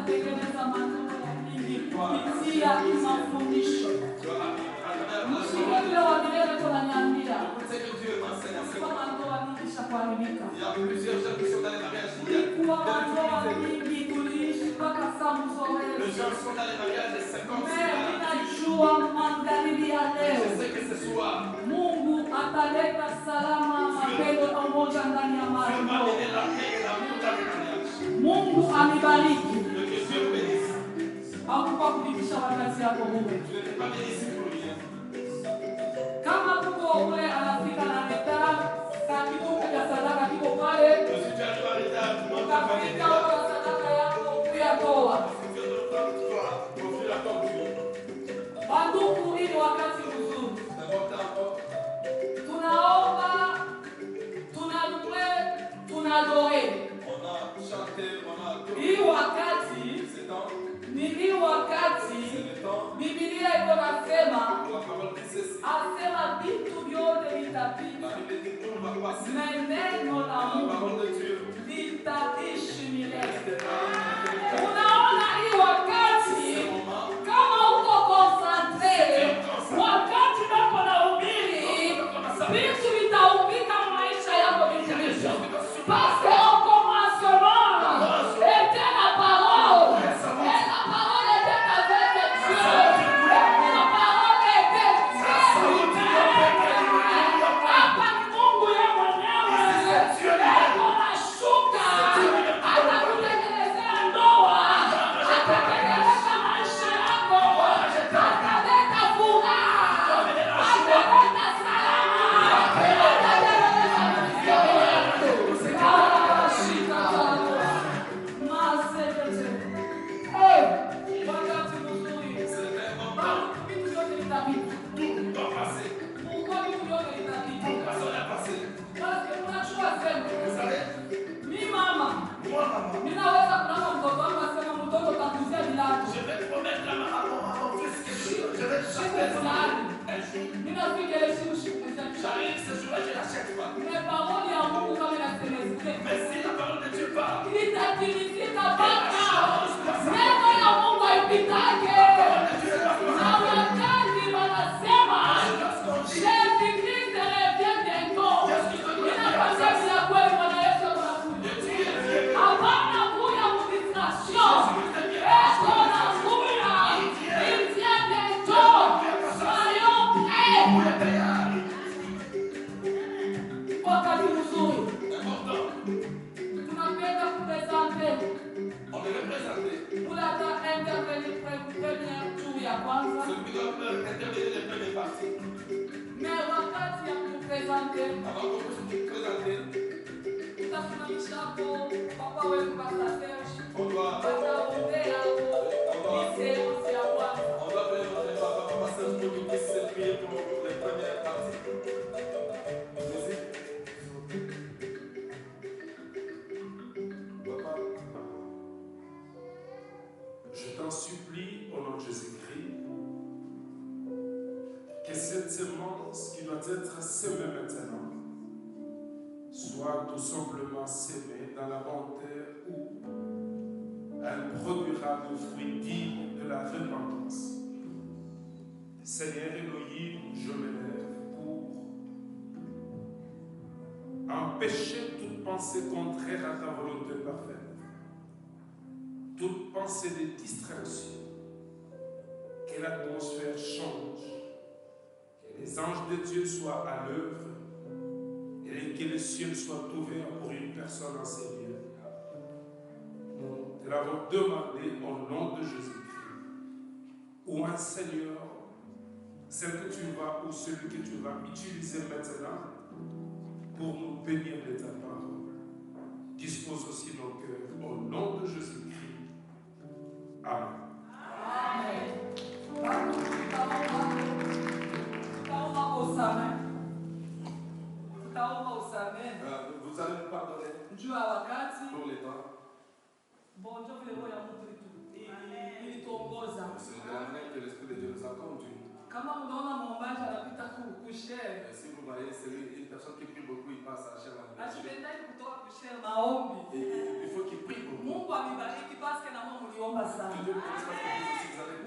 anatengeneza maneno ya mingi kupitia mafundisho. Mshike vile wa milele tunaniambia. Kama ndoa nyingi ishakuharibika. Kulikuwa ndoa nyingi tuliishi mpaka saa mzoefu. Ninajua magharibi ya leo Mungu ataleta salama, mapendo pamoja ndani ya malango. Mungu amibariki. Hakupa kufikisha wakati yako Mungu. Kama kuko ule anafika na leta kitu cha sadaka kiko pale. Ukafika kwa sadaka yako kuyatoa. Banduku ili wakati mzuri. Tunaomba, tunadue, tunadoe. Hii wakati ni hii wakati Biblia iko nasema asema vitu vyote vitapita na neno la Mungu litaishi milele. Unaona hii wakati kama uko concentrate wakati unapo nahubiri vitu vitaumbika maisha yako vizuri. Parce que au commencement était la parole et la parole était avec Dieu et la parole était Dieu. Hapa ni Mungu yeye mwenyewe eko nashuka atakutengenezea ndoa, atatengeneza maisha yako, ataleta furaha, ataleta salama, ataleta wakati mzuri. Vitu vyote vitapita. Mungu vitu vyote vitapita. Basi unachua sema. Mimi mama. Ninaweza kulala mtoto wangu asema mtoto takuzia vilato. Ninafika ile siku kuzia. Mais parole ya Mungu kama inasemezike. Itatimizika mpaka. Neno ya Mungu haipitake. Na wakati wanasema Jésus-Christ revient bientôt. Inakwambia ya kweli Bwana Yesu anakuja. Hapana kuja mdistraction. Yesu anakuja. Il vient bientôt. Soyons prêts. Wakati mzuri. Tunapenda kupresente. Mulata intervenir première tour ya kwanza. Mais wakati ya kupresente. Tutasimamisha hapo papa wetu Pastor Serge. Ataombea hapo séance ya kwanza. Je t'en supplie au nom de Jésus-Christ que cette semence qui doit être semée maintenant soit tout simplement semée dans la bonne terre où elle produira le fruit digne de la repentance. Seigneur Elohim, je m'élève pour empêcher toute pensée contraire à ta volonté parfaite. Toute pensée de distraction, que l'atmosphère change, que les anges de Dieu soient à l'œuvre et que le ciel soit ouvert pour une personne en ces lieux. Nous te l'avons demandé au nom de Jésus-Christ. Ou un Seigneur, celle que tu vas ou celui que tu vas utiliser maintenant pour nous bénir de ta parole. Dispose aussi nos cœurs au nom de Jésus-Christ. Amen. Vous allez nous pardonner pour les temps. Bon Dieu vile roho ya mtu ilituongoza. C'est l'éternel que l'Esprit de Dieu nous a conduits. Kama unaona mwombaji anapita kushare. Si vous voyez, c'est une personne qui prie beaucoup, il passe à share. Asipendai kutoka kushare maombi. Il faut qu'il prie beaucoup. Mungu amibariki parce que na Mungu mliomba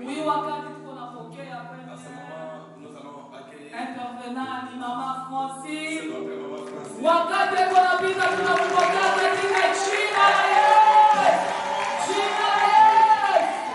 Oui, wakati tuko napokea À ce moment, nous allons accueillir. intervenant ni Mama C'est Francine. notre maman Francine. Wakati tuko napita tunampokea katika jina la Yesu. Jina la Yesu.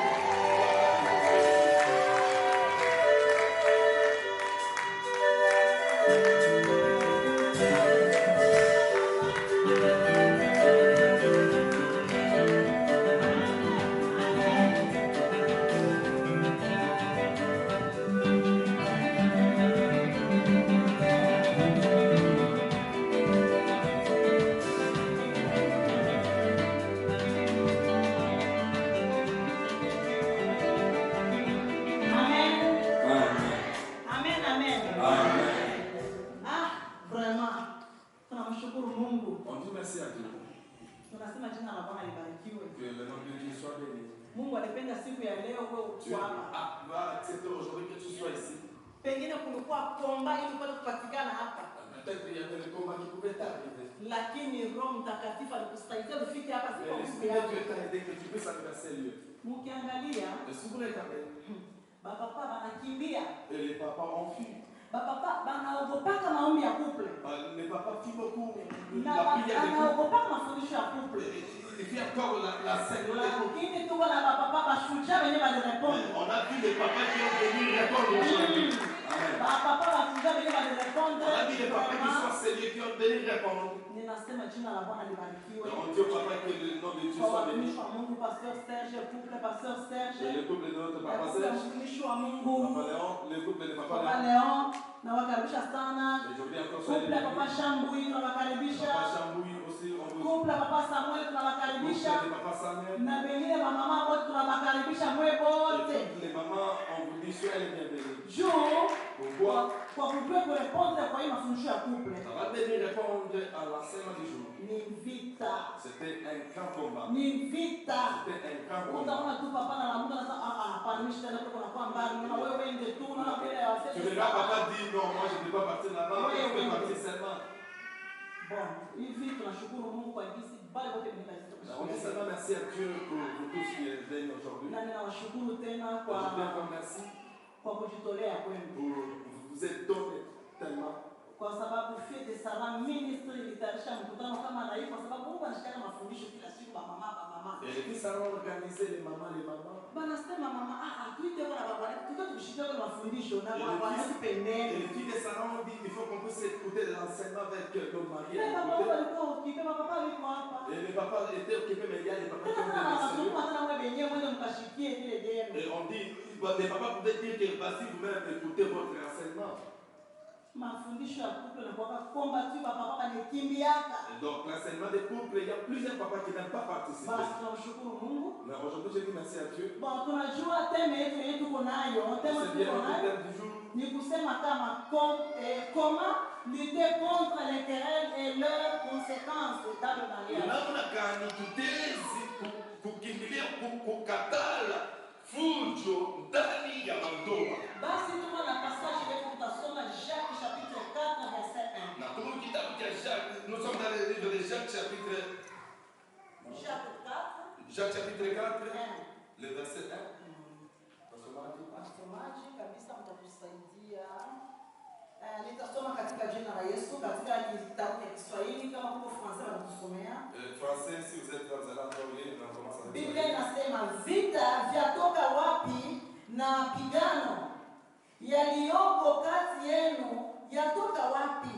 Mungu alipenda siku ya leo wewe uko hapa. Va accepter aujourd'hui que tu sois ici. Pengine kulikuwa komba ili upate kupatikana hapa. Peut-être il y avait le combat qui pouvait t'arriver. Lakini Roho Mtakatifu alikusaidia ufike hapa siku L'Esprit de Dieu t'a aidé que tu puisses arriver à ces lieux. Mkiangalia, Et si vous regardez, bapapa wanakimbia. et les papas ont fui. Bapapa wanaogopaka maombi ya couple. Les papas fuient beaucoup Na la prière des couples. wanaogopaka mafundisho ya couple. Il fait encore la scène des couples. Lakini tuko na bapapa bashujaa wenye walirepondre. On a vu les papas qui ont venu répondre aujourd'hui. Amen. Bapapa bashujaa wenye walirepondre. On a vu les papas qui sont sérieux, qui ont venu répondre. Ninasema jina la Bwana libarikiwe. On dit au papa que le nom de Dieu Kwa soit béni. watumishi wa Mungu, Pasteur Serge, couple Pasteur Serge. Et le couple de notre papa Kwa Serge, mtumishi wa Mungu, Papa Léon, le couple de papa Papa Léon. Leon, nawakaribisha sana. Et je viens encore soyez Couple ya Papa Shambui, Papa tunawakaribisha. Chambouille aussi, on vous Couple ya Papa Samuel, couple tunawakaribisha. de papa Samuel. Na wengine wa mama wote tunawakaribisha mwe Et wote. toutes les mamans, on vous dit soyez les bienvenus. Juu Pourquoi? kwa kujua kurepondre kwa hii mafundisho ya couple. Ça va venir répondre à l'enseignement du jour. Ni vita. C'était un grand combat. Ni vita. C'était un grand combat. Utaona tu papa na mtu anasema hapana mimi tena kuna kwa mbali na wewe wende tu na mbele ya wasee. Tu verras papa dire non, moi je ne peux pas partir là-bas, Oui, je peux oui. partir seulement. Bon, hivi tunashukuru Mungu kwa jinsi bale wote mnikazitu. On dit seulement merci à Dieu pour vous tous qui êtes venus aujourd'hui. Na ninawashukuru tena Je viens kwa comme merci kujitolea kwenu. pour vous êtes donné tellement. Kwa sababu Fete Sara Ministry ilitayarisha mkutano kama na hii kwa sababu Mungu anashikana mafundisho kila siku kwa mama. Et les fils allons organiser les mamans. Banasema mama tuite kwa baba tuite tushike kwa mafundisho na Et kwa les sipendeni. filles de Sarah ont dit il faut qu'on puisse écouter l'enseignement avec nos maris. Et papa walikuwa ukipewa papa alikuwa hapa. Et les papas étaient occupés, mais il y a les papas qui ont Tena donné wanasema hata wewe wenyewe mwende mkashikie vile deno. Et on dit, les papas pouvaient dire que vas-y vous-même écoutez votre enseignement. Mafundisho ya couple na kwa combattu papa anekimbiaka. Donc l'enseignement des couples, il y a plusieurs papas qui n'aiment pas participer. Basi tunamshukuru Mungu. Mais aujourd'hui, je dis merci à Dieu. Bon, tunajua teme yetu tuko nayo, teme C'est bien tuko notre nayo. thème du jour. Ni kusema kama comment lutter contre les querelles et leurs conséquences dans le mariage. Namna gani tutezi kukimbilia kukatala fujo ndani ya ndoa. Basi tuko na passage yetu tutasoma Jacques chapitre 4 verset 1. Na tuko kitabu cha Jacques, nous sommes dans le livre de Jacques chapitre 4, le verset 1. Wasomaji kabisa mtatusaidia. Nitasoma katika jina la Yesu katika kitabu cha Kiswahili kama huko Francais wanatusomea. Français, si vous êtes là, vous allez entendre, on commence avec Biblia inasema vita vyatoka wapi na pigano yaliyoko kati yenu yatoka wapi?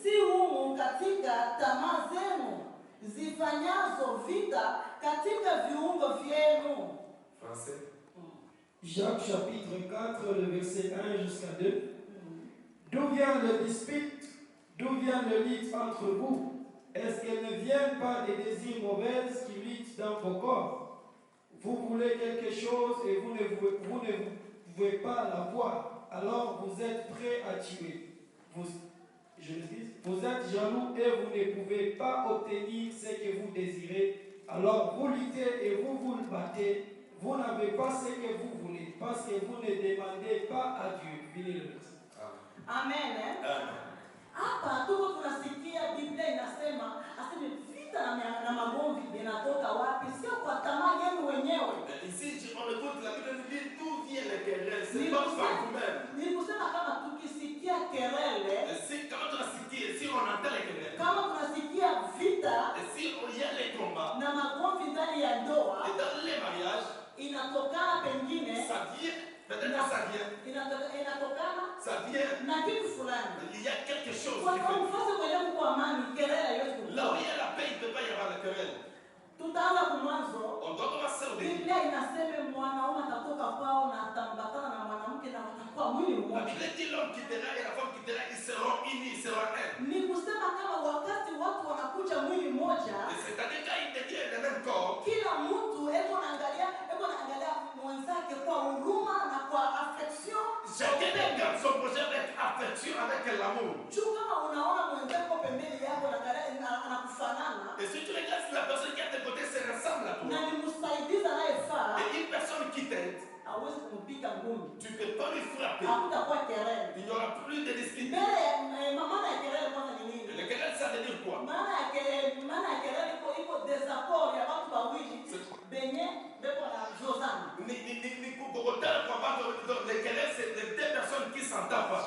Si humu katika tamaa zenu zifanyazo vita katika viungo vyenu. Français. Jacques chapitre 4, le verset 1 jusqu'à 2. D'où vient le dispute? D'où vient le lit entre vous? Est-ce qu'elles ne viennent pas des désirs mauvais qui luttent dans vos corps? Vous voulez quelque chose et vous ne pouvez pas l'avoir. Alors vous êtes prêts à tuer. Vous êtes jaloux et vous ne pouvez pas obtenir ce que vous désirez. Alors vous luttez et vous le battez. Vous n'avez pas ce que vous voulez parce que vous ne demandez pas à Dieu. Amen. Hapa tuko tunasikia Biblia inasema aseme vita na magomvi yanatoka wapi? Sio kwa tamaa yenu wenyewe Ici, on écoute la Bible nous dit d'où viennent les querelles. C'est pas par vous-même. Ni kusema kama tukisikia kelele, Si quand on a cité, si on entend les querelles, kama tunasikia vita et si on y a les combats, na magomvi ndani ya ndoa, et dans les mariages, inatokana pengine ça vient, peut-être que ça vient, inatokana ça vient, na kitu fulani. il y a quelque chose Kwa qui sababu fait. fasi kwenye mko amani, kelele haiwezi Là où kukua. il y a la paix, il ne peut pas y avoir la querelle. Tutaanza kumwanzo. On doit commencer au début. Biblia inasema mwanaume atatoka kwao na atambatana na mwanamke na watakuwa mwili La mmoja. Bible dit l'homme quittera et la femme quittera, ils seront unis, ils seront un. Ni kusema kama wakati watu wanakuja mwili mmoja, Et c'est-à-dire quand ils deviennent le même corps, kila mtu eko naangalia mwenzake kwa huruma na kwa affection. chacun regarde son projet avec affection, avec l'amour. Juu kama unaona mwenzako pembeni yako anakufanana Et si tu regardes si la personne qui est à tes côtés se ressemble à na toi, ni msaidizi anayefaa, et une personne qui t'aide, hauwezi kumpiga ngumi, tu ne peux pas lui frapper. hakutakuwa kelele. Il n'y aura plus de dispute. Maana ya kelele kwanza ni nini? Le querelle, ça veut dire quoi? Maana ya kelele iko desaccord ya watu wawili benye beko na zozana. Les querelles, c'est les deux personnes qui s'entendent pas.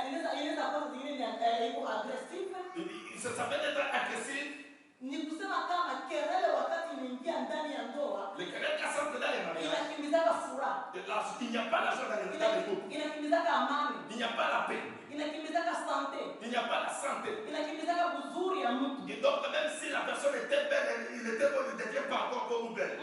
Inaweza kuwa zingine iko aggressive. Ça peut être agressif. Ni kusema kama kelele wakati imeingia ndani ya ndoa, Les querelles, quand ça entre dans les mariages, inakimbizaga furaha, il n'y a pas l'argent dans les couples. inakimbizaga amani, Il n'y a pas la paix. inakimbizaga sante, Il n'y a pas la santé. inakimbizaga uzuri ya mtu. Et donc, même si la personne était belle, il était beau, il ne devient pas encore beau ou belle.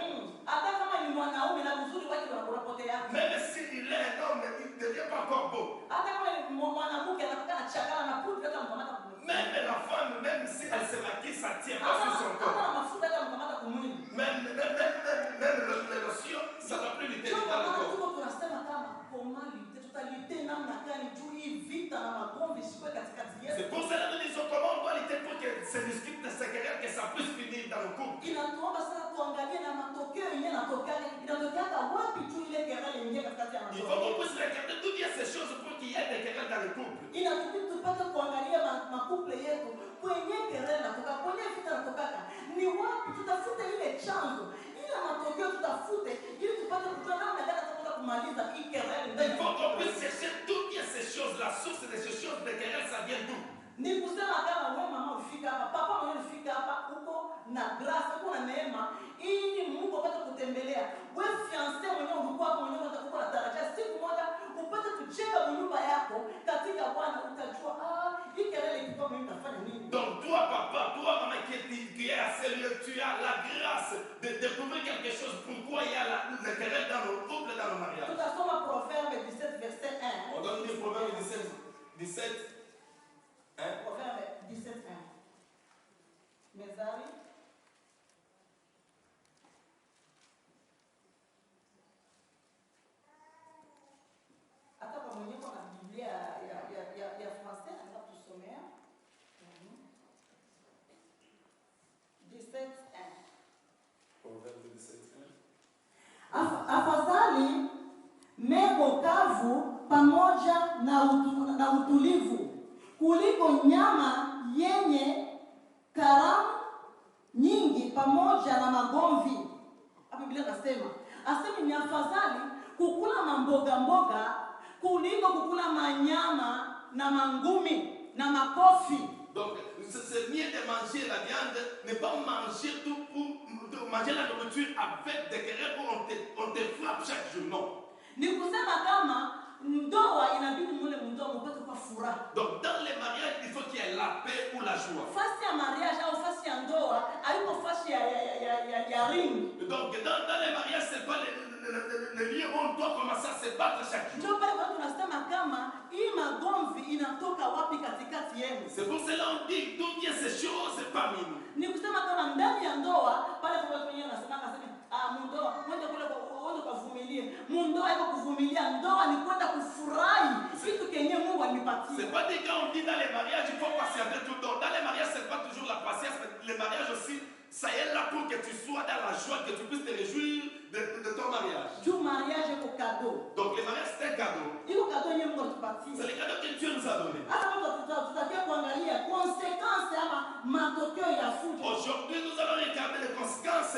Hata kama ni mwanaume na uzuri wake unapotea. Même s'il est un homme, il ne devient pas encore beau. Hata kama ni mwanamke anakuwa na chakala na putu hata mkamata kumwili. Même la femme, même si elle se maquille, ça ne tient pas sur son Hata corps. na mafuta hata mkamata kumwili. Même le lotion, ça ne va plus lutter dans le corps. Tuko tunasema kama komali tutalite namna gani juu hii vita na magomvi sikuwe katikati yetu. C'est pour cela que nous disons comment on doit lutter pour que ces disputes, ces querelles, que ça puisse finir dans le couple. Inatuomba sana tuangalie na matokeo yenyewe inatokea wapi juu ile kelele ingie katikati ya Il faut ndoa. qu'on puisse regarder d'où viennent ces choses pour qu'il y ait des querelles dans le couple. Inatubidi tupate kuangalia makuple yetu kwenye kelele natoka, kwenye vita natokaka ni wapi, tutafute ile chanzo, ile matokeo tutafute, ili tupate kujua namna gani tutaweza kumaliza hii kelele. Il faut qu'on puisse chercher d'où viennent ces choses, la source de ces choses, des querelles, ça vient d'où? Ni kusema kama wewe mama ulifika hapa, papa mwenyewe ulifika hapa, uko na grace, uko na neema, ili Mungu apate kutembelea. Wewe fiancé mwenyewe ulikuwa hapo, mwenyewe utakuwa na daraja, siku moja upate kujenga nyumba yako katika Bwana, utajua hii kelele ilikuwa mimi nitafanya nini. Donc toi papa, toi maman qui est assez lieu, tu as la grâce de découvrir quelque chose. Pourquoi il y a la querelle dans le couple, dans le mariage? Tutasoma Proverbe 17 verset 1. On donne des Proverbes 17, 1. Proverbe 17 1. Mezali. Hata kwa mwenye kwa na Biblia ya français anaweza kusomea. 17 1. Proverbe 17, 1. Afadhali mego kavu pamoja na utulivu kuliko nyama yenye karamu nyingi pamoja na magomvi. Hapo Biblia inasema, ni afadhali kukula mamboga mboga kuliko kukula manyama na mangumi na makofi. Donc c'est mieux de manger la viande, ne pas manger tout pour manger la nourriture avec des querelles où on te frappe chaque jour. Non. Ni kusema kama ndoa inabidi mule mdomo upate kwa furaha. Donc dans les mariages, il faut qu'il y ait la paix ou la joie. Fasi ya mariage au fasi ya ndoa haiko fasi ya ring. Donc dans les mariages, c'est pas le lieu où on doit commencer à se battre chaque jour. Ndio pale kwa tunasema kama hii magomvi inatoka wapi katikati yenu. C'est pour cela on dit d'où viennent ces choses parmi nous. Ni kusema kama ndani ya ndoa pale kwa watu wenyewe wanasema mundoa mwende kule kwa kuvumilia. Mundoa iko kuvumilia, ndoa ni kwenda kufurahi kitu kenye Mungu alinipatia. C'est pas des quand on dit dans les mariages il faut patienter tout le temps. Dans les mariages c'est pas toujours la patience, mais les mariages aussi ça est là pour que tu sois dans la joie, que tu puisses te réjouir de ton mariage. Du mariage est au cadeau. Donc le mariage c'est un cadeau. Il est cadeau yenye Mungu alitupatia. C'est le cadeau que Dieu nous a donné. Tutakia kuangalia conséquences ama matokeo ya fujo. Aujourd'hui nous allons regarder les conséquences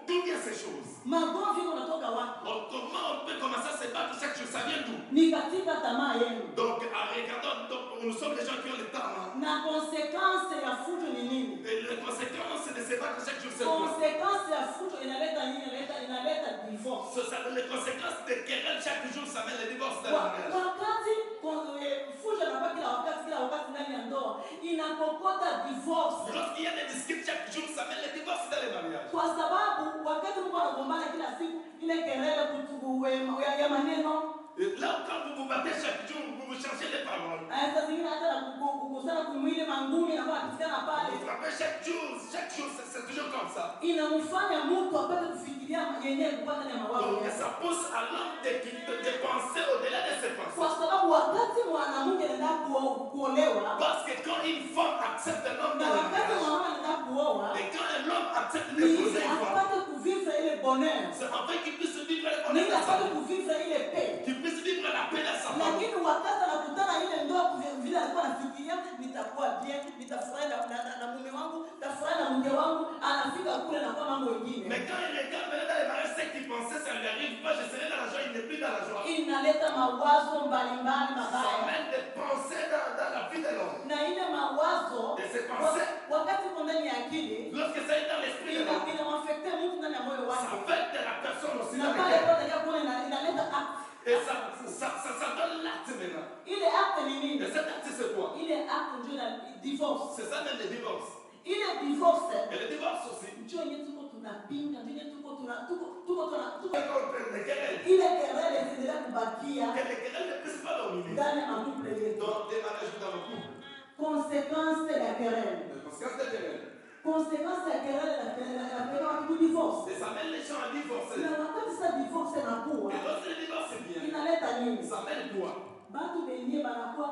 d'où viennent ces choses. Magomvi unatoka wapi? munatika tamaa yenu. Donc, en regardant, donc, nous sommes des gens qui ont le temps. Hein? Na konsekansi ya fujo ni nini? Et les conséquences de se battre chaque jour, c'est quoi? Konsekansi ya fujo inaleta nini? Inaleta divorce. Les conséquences de querelle chaque jour, ça met le divorce dans le mariage. Wakati fujo inakuwa kila wakati ndani ya ndoa inakokota divorce. Lorsqu'il y a des disputes chaque jour, ça met le divorce dans le mariage. Kwa sababu wakati mko anagombana kila siku ile kelele kutubu ya maneno. Là où quand vous vous battez chaque jour, vous vous changez les paroles. Sasa zingine hata kukosana kumwili mangumi na kupatikana pale. Vous frappez chaque jour, c'est toujours comme ça. Inamfanya mtu apate kufikiria yenyewe kupata na mawazo. Donc ça pousse à l'homme de penser au-delà de ses pensées. Kwa sababu wakati mwanamke anaenda kuolewa, Parce que quand une femme accepte un homme na dans le wakati mariage, mwanamke anaenda kuoa, et quand un homme accepte ni d'épouser une femme, apate kuvivre ile bonheur. c'est afin qu'il puisse vivre le Ni bonheur de sa apate vie, kuvivre ile paix. qu'il puisse vivre la paix dans sa famille. Lakini wakati anakutana ile ndoa vile alikuwa anafikiria nitakuwa bien, nitafurahi na mume wangu, nitafurahi na mke wangu, anafika kule na kwa mambo mengine. Mais quand il regarde maintenant dans les mariages, ce qu'il pensait, ça ne lui arrive pas. Je serai dans la joie, il n'est plus dans la joie. Inaleta mawazo mbalimbali Ça mabaya. mène des pensées dans la vie de l'homme. Na ile mawazo Et ces pensées, wakati iko ndani ya akili lorsque ça est dans l'esprit de l'homme, inamwafekte mtu ndani ya moyo ça wake. affecte la personne aussi Na dans le pale cœur. kwa kuna inaleta acte. Et ça donne l'acte maintenant. Ile acte ni nini? Et cet acte, c'est quoi? Ile acte ndio na divorce. C'est ça même le divorce. Ile divorce Et le divorce aussi. ndio yenyewe tuko tunapinga, ndio tuko Les querelles. ile kelele zinaendelea kubakia Que les querelles ne puissent pas dominer. ndani ya makuple yetu. Dans des mariages dans le couple. Conséquence ya kelele. Les conséquences des querelles. Conséquence ya kelele inapeleka watu ku divorce. Et ça mène les gens à divorcer. Na wakati sa divorce inakuwa Et lorsque le divorce est bien, inaleta nini? ça mène quoi? Batu benye banakuwa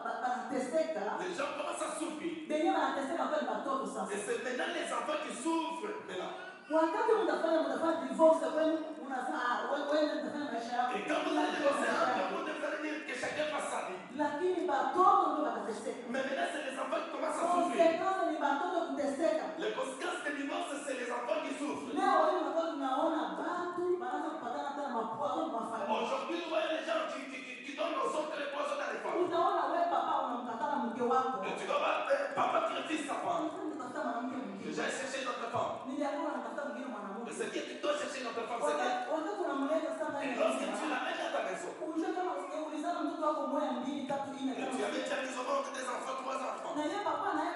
banateseka. Les gens commencent à souffrir. Benye banateseka kwa batoto sasa. Et c'est maintenant les enfants qui souffrent maintenant. Wakati mtafanya divorce kwenu unasema wewe mtafanya maisha yako. Et quand vous allez divorcer, vous devez dire que chacun fasse sa vie. Lakini batoto ndio batateseka. Mais maintenant, c'est les enfants qui commencent à souffrir. Konsekansi ni batoto kuteseka. Les conséquences du divorce, c'est les enfants qui souffrent. Leo hii watoto tunaona batu banaanza kupatana tena mapwao mafamilia. Aujourd'hui, vous voyez les gens qui donnent aux autres les poisons dans les femmes. Utaona wewe papa unamkatana mke wako. Et tu dois voir papa qui refuse sa femme. Unatafuta mwanamke mwingine. J'ai cherché notre femme. Niliamua natafuta mwingine mwanamke. Mais c'est qui tu dois chercher notre femme, c'est qui? Wakati unamleta sana Et lorsque tu l'amènes à ta maison, unajua kama unaulizana mtoto wako moja mbili tatu nne et tu avais déjà mis au monde des enfants, 3 enfants. na yeye papa naye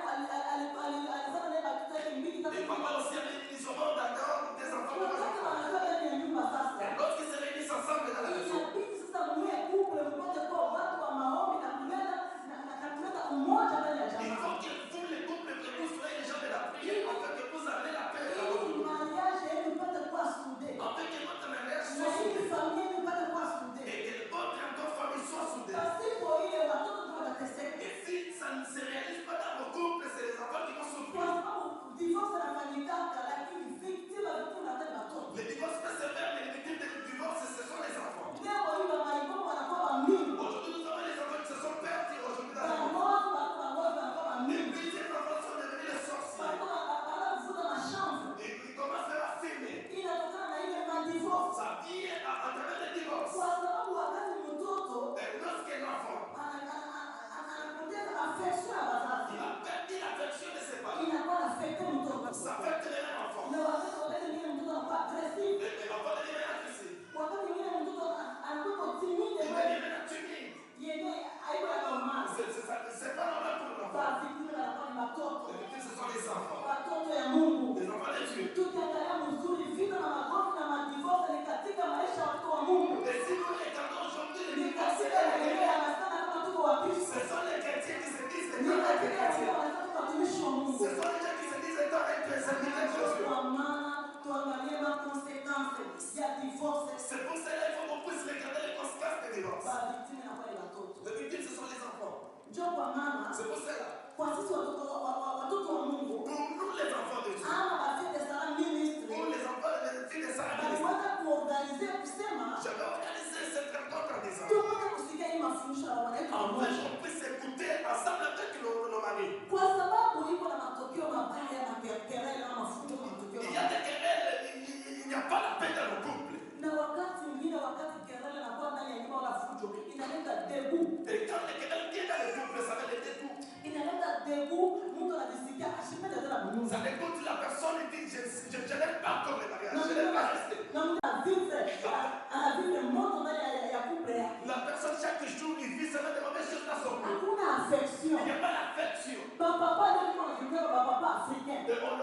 alizana naye batoto yake mbili tatu. Et papa aussi avait mis au monde d'accord des enfants, 3 Wakati enfants. wanajua ndani ya nyumba sasa. Et lorsqu'ils se réunissent ensemble dans la maison, Inabidi sasa muwe couple mpate kwa watu wa maombi na kuleta umoja ndani ya il jamaa. faut les couples que vous soyez les gens de la prière, afin que vous amenez la paix dans votre couple. Mariage yenu ipate kuwa soudé. Afin que votre mariage Na soit hii soudé. familia yenu ipate kuwa soudé. Et que votre encore famille soit soudée. Pasipo ile watoto ndio watateseka. Et si ça ne se réalise pas dans vos couples, c'est les enfants qui vont Kwa souffrir. sababu divorce inafanyikaka Ça dégoûte la personne et dit je n'aime pas comme le mariage, je n'aime pas rester. La personne chaque jour il vit seulement des mauvaises choses dans son cœur. Il n'y a pas l'affection.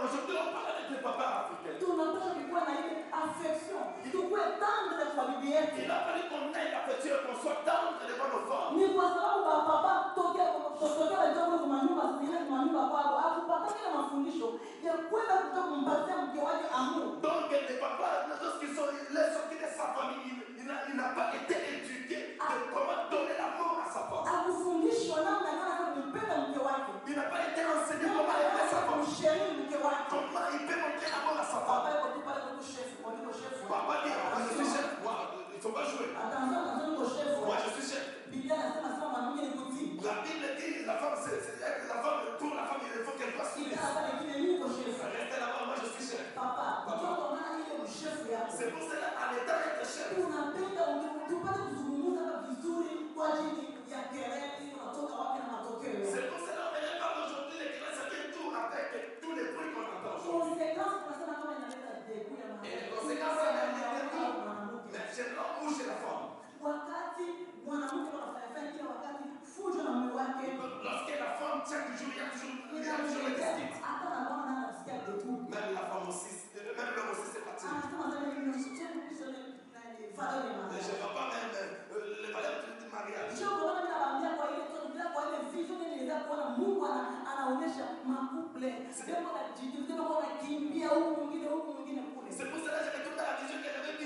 Aujourd'hui on parle avec les papas africains. Il a fallu qu'on ait l'affection, qu'on soit tendre devant nos femmes. Donc les papas, lorsqu'ils sont sortis de sa famille, il n'a pas été éduqué de comment donner l'amour à sa femme. Il n'a pas été enseigné comment aimer sa femme. Comment il peut montrer l'amour à sa femme. Papa dit, moi je suis chef. Moi, il ne faut pas jouer. Moi je suis chef. La Bible dit, la femme, pour la femme, il faut qu'elle fasse tout. Restez là-bas, moi je suis chef. C'est pour cela, en étant être chef. C'est pour cela, on ne parle aujourd'hui, les classes, ça vient tout avec tous les bruits qu'on entend aujourd'hui. Et les conséquences, c'est même les tout. Mais chez l'homme ou chez la femme. Lorsque la femme, chaque jour, il y a toujours le disque. Même la femme aussi, même l'homme aussi, c'est parti. Je ne vois pas même les valeurs du mariage. C'est pour cela que j'avais tout à la vision que j'avais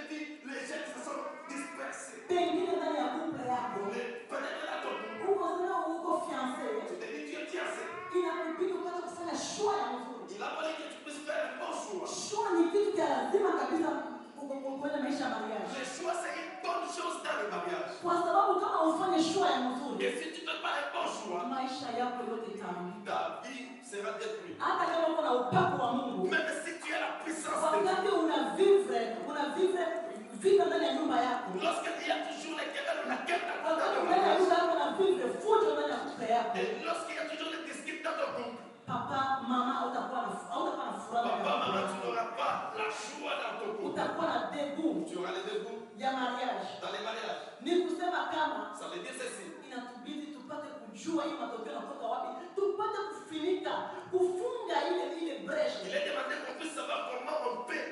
dit, les jeunes se sont dispersés. Peut-être là, tu t'es dit, tu es fiancé. Il a fallu que tu puisses faire un bon choix. Le choix, c'est une bonne chose dans le mariage. Et si tu ne fais pas un bon choix, ta vie sera détruite. Même si tu as la puissance de Dieu. Lorsqu'il y a toujours les querelles, on a quelle dans le mariage. Et lorsqu'il y a toujours les disputes dans ton couple, papa, maman, tu n'auras pas la joie dans ton couple. Tu auras les dégoûts dans les mariages. Ça veut dire ceci. Il est demandé qu'on puisse savoir comment on peut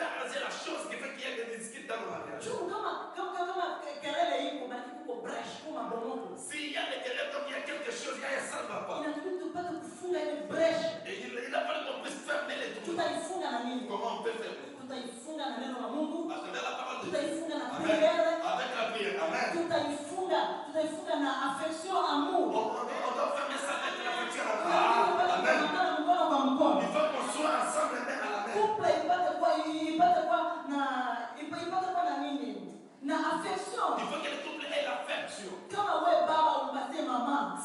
arranger la chose qui fait qu'il y a des disputes dans le mariage. S'il y a des querelles, comme il y a quelque chose, il y a un sang ne va pas. Et il a fallu qu'on puisse fermer les trous. Comment on peut fermer? À travers la parole de Dieu. Avec la prière. Amen. On doit fermer ça avec l'affection. Amen. Il faut qu'on soit ensemble. Amen. Il faut que le couple ait l'affection.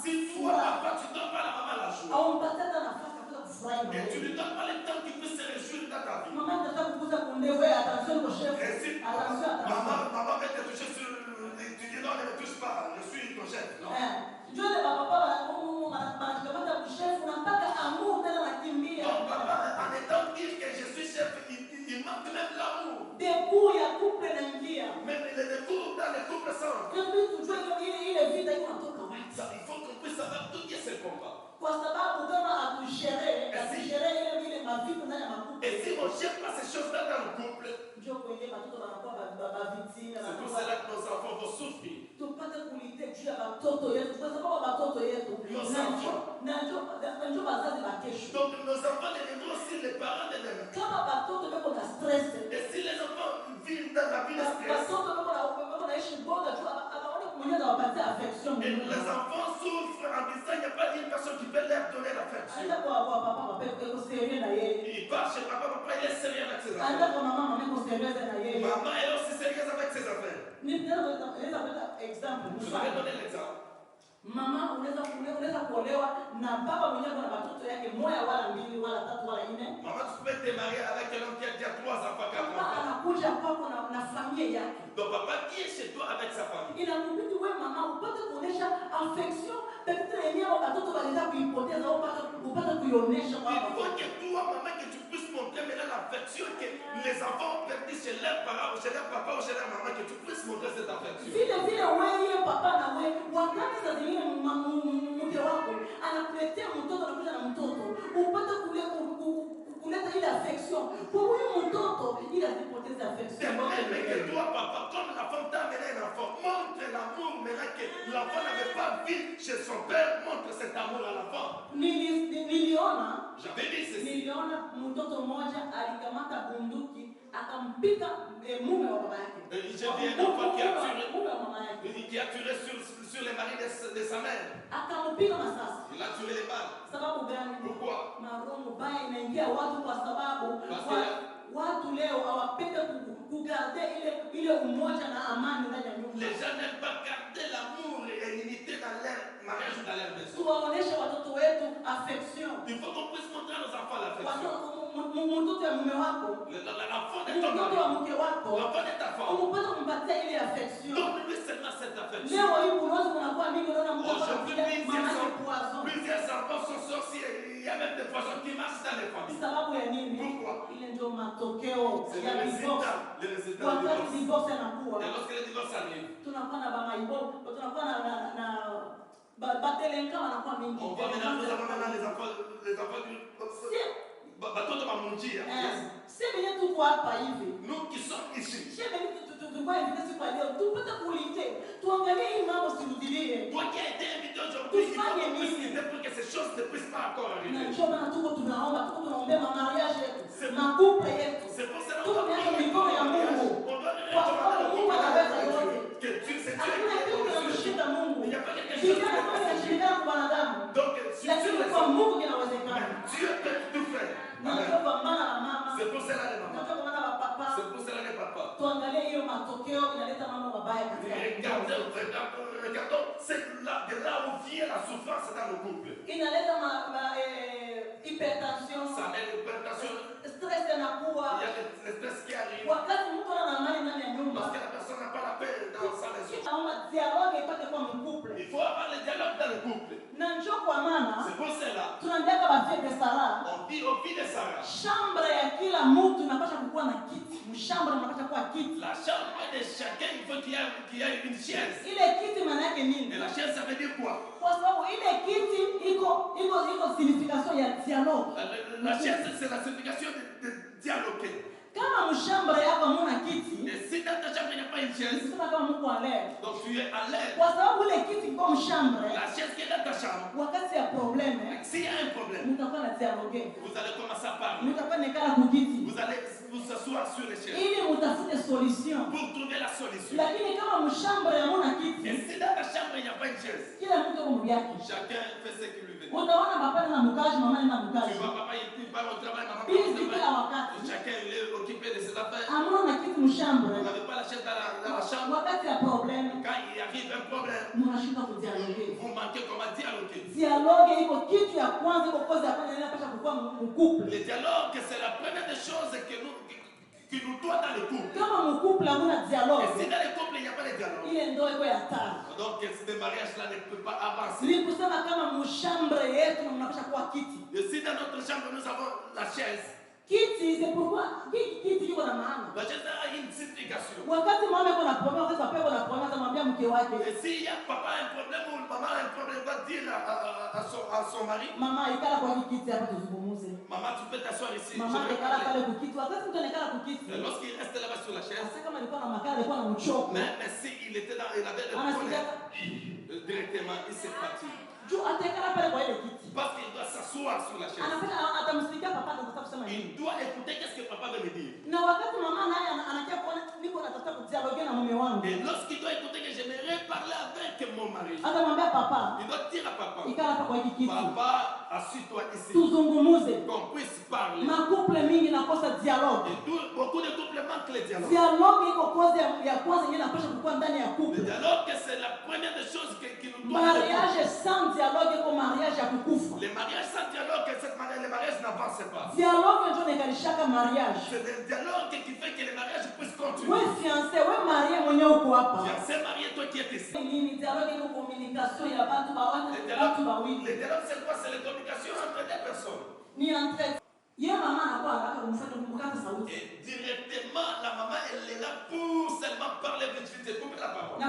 Si toi, papa, tu ne donnes pas la maman la joie. Et tu ne lui donnes pas le temps qu'il puisse se réjouir dans ta vie. Et si maman va te toucher sur le... Tu dis non, ne me touche pas, je suis ton chef. Non. Donc papa, en étant dire que je suis chef, il manque même l'amour. Même les décours dans les couples sans. Il faut qu'on puisse savoir tout qui est ce combat. Et si on ne gère pas ces choses-là dans le couple, c'est pour cela que nos enfants vont souffrir. Nos enfants. Donc nos enfants deviendront aussi les parents de demain. Et si les enfants vivent dans la vie de stress, et les enfants souffrent en disant qu'il n'y a pas une personne qui peut leur donner l'affection. Il part chez papa, il est sérieux avec ses affaires. Maman est aussi sérieuse avec ses affaires. Je vais donner l'exemple. Mama unaweza kuolewa na baba mwenyewe na watoto yake moja wala mbili wala tatu wala nne. Mama tu peux te marier avec un homme qui a déjà 3 enfants, 4 enfants. Anakuja kwako na familia yake. Donc papa qui est chez toi avec sa famille. Inakubidi wewe mama upate kuonesha affection peut-être yenyewe watoto wanaanza kuipoteza au upate kuionesha kwa Il faut que toi maman que tu puisses montrer maintenant l'affection que les enfants ont perdu chez leurs parents, chez leur papa ou chez leur maman, que tu puisses montrer cette affection. vile vile wewe papa na wewe wakati saa zingine mke wako anakuletea mtoto anakuja na mtoto upate kuleta ile affection kwa huyu mtoto ili asipoteze affection. Mais que toi papa, comme la femme t'a amené un enfant, montre l'amour maintenant que l'enfant n'avait pas vu chez son père, montre cet amour à l'enfant. Niliona mtoto mmoja alikamata bunduki akampika mume wa baba yake. J'ai vu un enfant qui a tiré sur les maris de sa mère. Akampika masasi. Il a tiré les balles. Sababu gani? Pourquoi? Maroho mbaya inaingia watu kwa sababu watu leo hawapende kugarde ile umoja na amani ndani ya nyumba. Les gens n'aiment pas garder l'amour et l'unité dans leur mariage ou dans leur maison. Tuwaoneshe watoto wetu affection. Il faut qu'on puisse montrer à nos enfants l'affection. Mtoto ya mume wako, l'enfant de ton mtoto wa mke wako, l'enfant de ta femme. Unapata kumpatia ile affection. Donne-lui seulement cette affection. Leo hii unaanza kunakuwa mingi unaona mtoto Aujourd'hui, anakuwa plusieurs enfants sont sorciers. Il y a même des poissons qui marchent dans les familles. Sababu ya nini? Pourquoi? Ile ndio matokeo C'est ya le divorce. résultat Wakati du divorce divorce. inakuwa, Et lorsque le divorce arrive, tunakuwa na bamaibo, tunakuwa na batelenka wanakuwa mingi. on voit maintenant, nous avons maintenant les enfants du bateau de Mamunjia. Si venye tuko hapa hivi, Nous qui sommes ici. si venye tulikuwa hivi siku ya leo, tupate kuulite, tuangalie hii mambo sirudilie. Toi qui as été invité aujourd'hui, il faut qu'on puisse quitter pour que ces choses ne puissent pas encore Na arriver. njoo maana tuko tunaombea mariage yetu, makupe yetu. C'est pour cela Tuko qu'on miaka mikono ya Mungu. on doit Kwa sababu Mungu anaweza yote. que Dieu, c'est Dieu Hakuna qui kitu est kinamshinda Mungu. Il n'y a pas quelque chose Vijana kama inashindana kwa wanadamu. Donc, si Lakini Dieu kwa le Mungu kinawezekana. Dieu peut tout faire. Na ndio kwa maana la mama, C'est pour cela les na mamans. ndio kwa maana la papa. C'est pour cela les papas. Tuangalie hiyo matokeo inaleta mambo mabaya katika Regardons, c'est de là où vient la souffrance dans le couple. inaleta hypertension, Ça met l'hypertension, stress inakuwa il y a le stress qui arrive. wakati mtu ana amani ndani ya Parce nyumba. que la personne n'a pas la paix dans sa maison. Naomba dialogue ipate kwa mkuple. Il faut avoir le dialogue dans le couple. Na njoo kwa maana C'est pour cela, tunaandika bafie de Sara. on dit au fils de Sarah, Chambre ya kila mtu inapaswa kuwa na kiti. Mshamba inapaswa kuwa kiti. la chambre de chacun, il faut qu'il y ait une chaise. Ile kiti maana yake Et nini? la chaise, ça veut dire quoi? Kwa sababu ile kiti iko signification ya dialogue. La chaise, c'est la signification de dialoguer. Kama mshamba yako hamuna kiti, Et si dans ta chambre, il n'y a pas une chaise, sema kama Mungu alea. donc tu es à l'aise. Kwa sababu ile kiti kwa mshamba, La chaise qui est dans ta chambre, wakati ya problème, s'il y a un problème, mtakuwa na dialogue. vous allez commencer à parler. Mtakuwa nekala kukiti. Vous allez vous asseoir sur les chaises Ili mtafute solution. pour trouver la solution. Lakini kama mshamba hamuna kiti, Et si dans ta chambre, il n'y a pas une chaise, kila mtu kwa mbi yake. chacun fait ce qu'il lui veut. Utaona papa na mkaji, mama na Tu mkaji. vois, papa, il part au travail, maman, Ili part au kila travail. wakati. Chacun il est occupé de ses affaires. Hamuna na kiti mshamba. Vous n'avez pas la chaise dans la chambre. Wakati ya problème, Quand il arrive un problème, mnashinda kudialogue. vous manquez comment dialoguer. Dialogue iko kitu ya kwanza, iko kozi ya kwanza inapaswa kuwa mkuple. Le dialogue, c'est la première des choses qui nous doit dans le couple. Kama mkuple hamuna Et dialogue, si dans le couple, il n'y a pas de dialogue, ile ndoa iko ya hatari. donc ce mariage-là ne peut pas avancer. Ni kusema kama mshambre yetu mnapaswa kuwa kiti. Et si dans notre chambre, nous avons la chaise, Kiti c'est pourquoi kiti kiko na maana. la chaise a une signification. Wakati mama yuko na problème, wakati papa yuko na problème, atamwambia mke wake, Et s'il y a papa a un problème ou maman a un problème, il va dire à son mari, mama ikala kwa hiki kiti hapa tuzungumuze. maman, tu peux t'asseoir ici. Mama Je vais ikala parler. pale kukiti. Wakati mtu anakala kukiti, Et lorsqu'il reste là-bas sur la chaise, hasa kama alikuwa na makala, alikuwa na mchoko. mais s'il était dans, il avait le Anasikia problème, directement, il s'est parti. juu atakala pale kwa ile kiti. Parce qu'il doit s'asseoir sur la chaise. Anapata atamsikia papa anataka kusema nini. Il doit écouter qu'est-ce que papa veut me dire. Na wakati mama naye anakia kuona niko natafuta kudialogue na mume wangu. Et lorsqu'il doit écouter que j'aimerais parler avec mon mari, Atamwambia papa, il doit dire à papa, ikala hapa kwa hiki kiti. papa, assis-toi ici, Tuzungumuze. qu'on puisse parler. Makuple mingi nakosa dialogue. Et beaucoup de couples manquent le dialogue. Dialogue iko cause ya kwanza yenye inapaswa kuwa ndani ya Le couple. dialogue, c'est la première des choses qui nous doit. Mariage sans dialogue iko mariage ya kukufa. Les mariages sans dialogue, les mariages n'avancent pas. Dialogue ndio inakalishaka mariage. C'est le dialogue qui fait que les mariages puissent continuer. We fiancé, we marié mwenye uko hapa. Fiancé, marié, toi qui es ici. Ni dialogue iko communication ya batu bawili. Le dialogue, c'est quoi? C'est la communication entre des personnes. Ni entre ye mama anakuwa haraka kumfuata kumkata sauti. Et directement, la maman, elle est là pour seulement parler vite vite et couper la parole. Na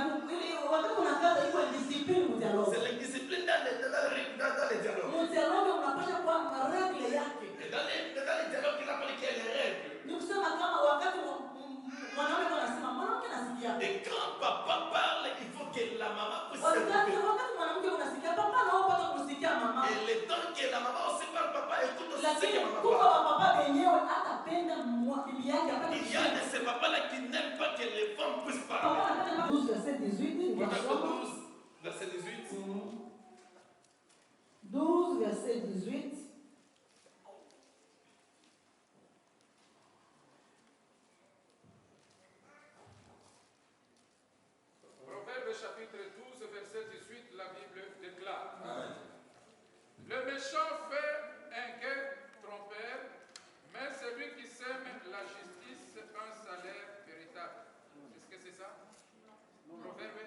wakati unakata iko discipline mu dialogue. C'est l'indiscipline dans les dialogues. Mu dialogue unapaswa kuwa na regle yake. Et dans les dialogues, il a parlé qu'il y a les règles. Ni kusema kama wakati mwanaume anasema mwanamke anasikia. Et quand papa parle, il faut que la maman puisse Wakati s'écouter. mwanamke unasikia papa na wewe upate kusikia mama. Et le temps que la maman aussi parle, papa écoute aussi ce Lakini que maman kuko parle. baba wenyewe atapenda bibi yake apate Il y a de ces papas-là qui n'aiment pas que les femmes puissent Papa parler. anapenda 12 verset 18. Proverbe 12, verset 18. 12 verset 18. Proverbe chapitre 12, verset 18, la Bible déclare. Le méchant fait un gain trompeur, mais celui qui sème la justice, un salaire véritable. Est-ce que c'est ça? Proverbe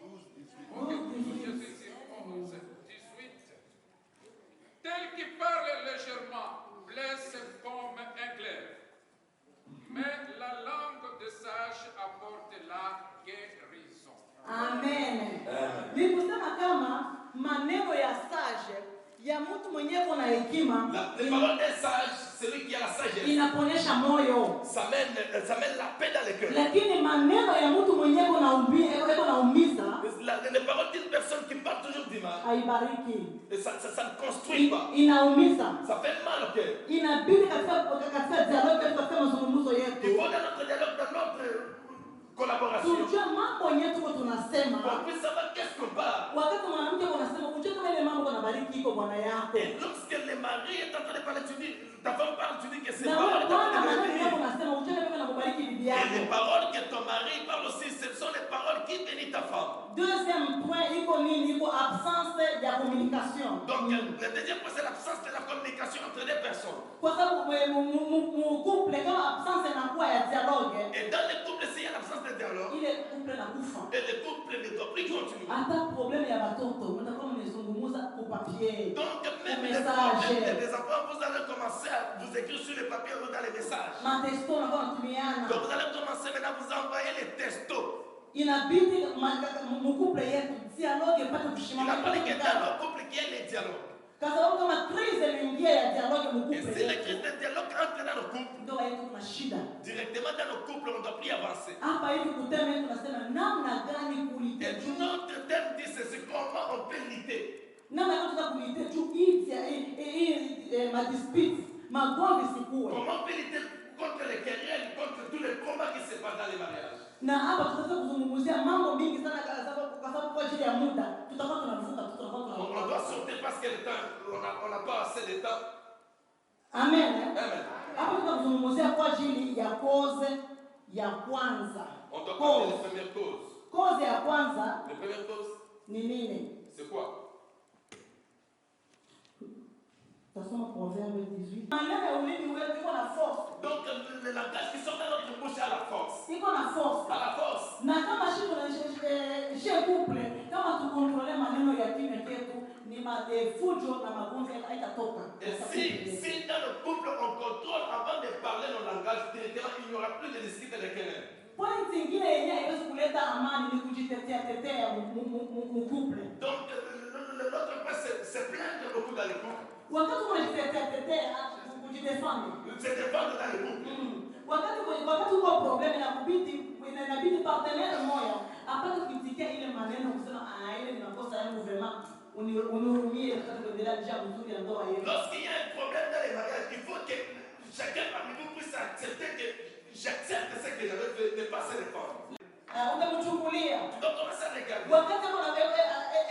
12, 18. Tel qui parle légèrement blesse comme un glaive, mais la langue de sage apporte la guérison. Amen. Ni kusema kama maneno ya sage ya mtu mwenyewe kuna hekima Les paroles des sages, celui qui a la sagesse, inaponesha moyo. ça mène la paix dans le cœur. Lakini maneno ya mtu mwenyewe kunaumiza Les paroles d'une personne qui parle toujours du mal, haibariki. et ça ne construit pas. Inaumiza. Ça fait mal au cœur. Inabidi katika dialogue katika mazungumzo Il yetu. faut dans notre dialogue, dans notre collaboration, Tujue mambo yenyewe tuko tunasema. on puisse savoir qu'est-ce qu'on parle. Wakati mwanamke unasema ujue kama ile mambo kunabariki iko bwana yako. Et lorsque le mari est en train de parler, tu dis, ta femme parle, tu dis que c'est Na paroles wewe bwana maneno yako bénissent. unasema ujue kama kunabariki bibi Et yako. les paroles que ton mari parle aussi, ce sont les paroles qui bénissent ta femme. Deuxième point iko nini? Iko absence ya communication. Donc, le deuxième point, c'est l'absence de la communication entre les personnes. Kwa sababu mu couple kama absence inakuwa ya dialogue, Et dans les couples, s'il y a l'absence de dialogue, ile couple inakufa. et les couples ne doivent plus continuer. Hata problème ya watoto mtakuwa mnazungumza kwa papier. Donc, même les Message. problèmes des enfants, vous allez commencer à vous écrire sur les papiers ou dans les messages. Matesto na kwa Donc, tumiana. vous allez commencer maintenant à vous envoyer les textos. Inabidi mu couple yetu dialogue ipate Il kushimama. a fallu que dans le couple qu'il y ait les dialogues. Kwa sababu kama crise iliingia ya dialogue mu Et couple si la yetu, crise de dialogue entre dans le couple, ndoa yetu kuna shida. directement dans le couple, on ne doit plus avancer. Hapa hivi kutema yetu tunasema namna gani Et kulite juu. notre thème dit c'est comment on peut lutter. Namna gani tunataka kulite juu hii ma dispute, magomvi sikuwe. Comment on peut lutter contre les querelles, contre tous les combats qui se passent dans les mariages. Na hapa tutaweza kuzungumzia mambo mingi sana kwa sababu kwa ajili ya muda tutakuwa tunavuka On doit sauter parce que le temps, on n'a pas assez de temps. Amen. Amen. Hapa tunazungumzia kwa ajili ya cause ya kwanza. On doit parler des premières causes. Cause ya kwanza Les premières causes, ni nini? c'est quoi? Tasoma Proverbe 18. Maneno ya ulimi wetu iko na force. Donc, le langage qui sort de notre bouche a la force. Iko na force. A la force. Na kama chez couple kama tukontrole maneno ya kinywa chetu ni fujo na magomvi haitatoka. Et si dans le couple on contrôle avant de parler nos langages, directement il n'y aura plus de dispute de querelles. Point ingine yenyewe haiwezi kuleta amani ni kujitetea mu couple. Donc, l'autre point, c'est plaindre beaucoup dans le couple. Wakati unajitetea kujidefend. Se défendre dans le couple. Wakati uko problem inabidi partenaire moja apate kuitikia ile maneno kusema ile ni makosa yangu vraiment unihurumie katika kuendelea njia nzuri ya ndoa yetu. Lorsqu'il y a un problème dans les mariages, il faut que chacun parmi vous puisse accepter que j'accepte ce que j'avais fait, ne pas se défendre. Utamchukulia. Tu dois commencer à regarder. Wakati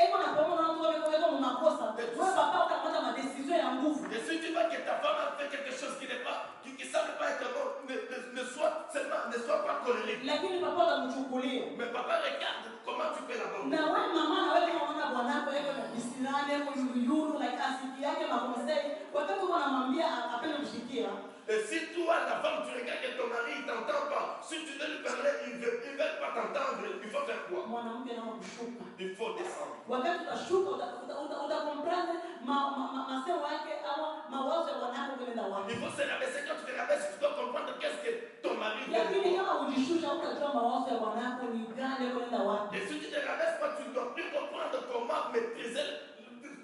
eko na pamoja na watu wako makosa, wewe papa utamata ma décision ya nguvu. Et si tu vois que ta femme a fait quelque chose qui n'est pas, qui semble pas être bon, ne ne sois pas colérique. lakini papa atamchukulia. Mais papa, regarde comment tu peux l'aborder. Na wewe mama na wewe kama unaona bwanako yako na bisilani yako yulu like asiki yake makonsei, wakati unamwambia apende kushikia. Et si toi, la femme, tu regardes que ton mari ne t'entend pas, si tu veux lui parler, il ne veut pas t'entendre, il faut faire quoi? Mwanamke na kushuka. Il faut descendre. Wakati utashuka utakomprendre masemo yake au mawazo ya bwanako kwenda wapi. Il faut se rabaisser. Quand tu te rabaisses, tu dois comprendre qu'est-ce que ton mari veut. Lakini kama ujishusha utajua mawazo ya bwanako ni gani kwenda wapi. Et si tu te rabaisses pas, tu ne dois plus comprendre comment maîtriser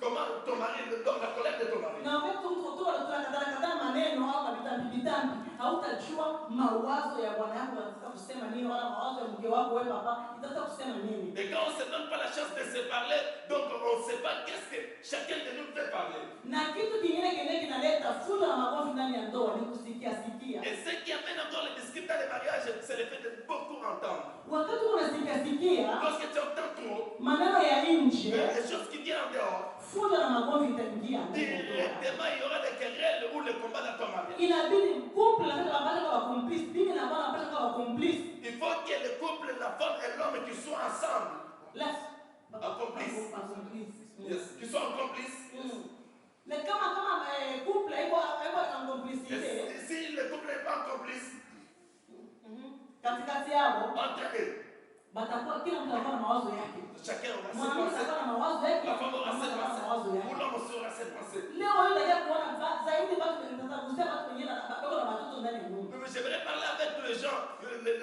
comment ton mari, donc la colère de ton mari. Na wakati tunakadana maneno au mabitambi hautajua mawazo ya bwanako anataka kusema nini wala mawazo ya mke wako wewe papa itataka kusema nini. Et quand on ne se donne pas la chance de se parler, donc on ne sait pas qu'est-ce que chacun de nous fait parler. Na kitu kingine kinaleta fujo na magomvi ndani ya ndoa ni kusikia. Et ce qui amène encore les disputes dans les mariages, c'est le fait de beaucoup entendre. Wakati unasikia Lorsque tu entends trop, maneno ya nje, les choses qui viennent en dehors, fujo na magomvi itaingia. directement il y aura des querelles ou le combat dans ton mariage. Inabidi couple na kama bado kwa complice, bibi na bwana bado kwa complice. Il faut que le couple, la femme et l'homme qui soient ensemble. Yes. Qui sont en complice. Mais kama couple haiko en complicité. Si le couple n'est pas en complice, katikati yao entre eux, batakuwa kila mtu anakuwa na mawazo yake. chacun aura ses Mwanamke pensées. anakuwa na mawazo yake, La femme aura ses mawazo pensées. yake. Ou l'homme aussi aura ses pensées. Leo hii ndio kuona zaidi watu wanakusia watu wengine na baba na watoto ndani ya nyumba. J'aimerais parler avec les gens,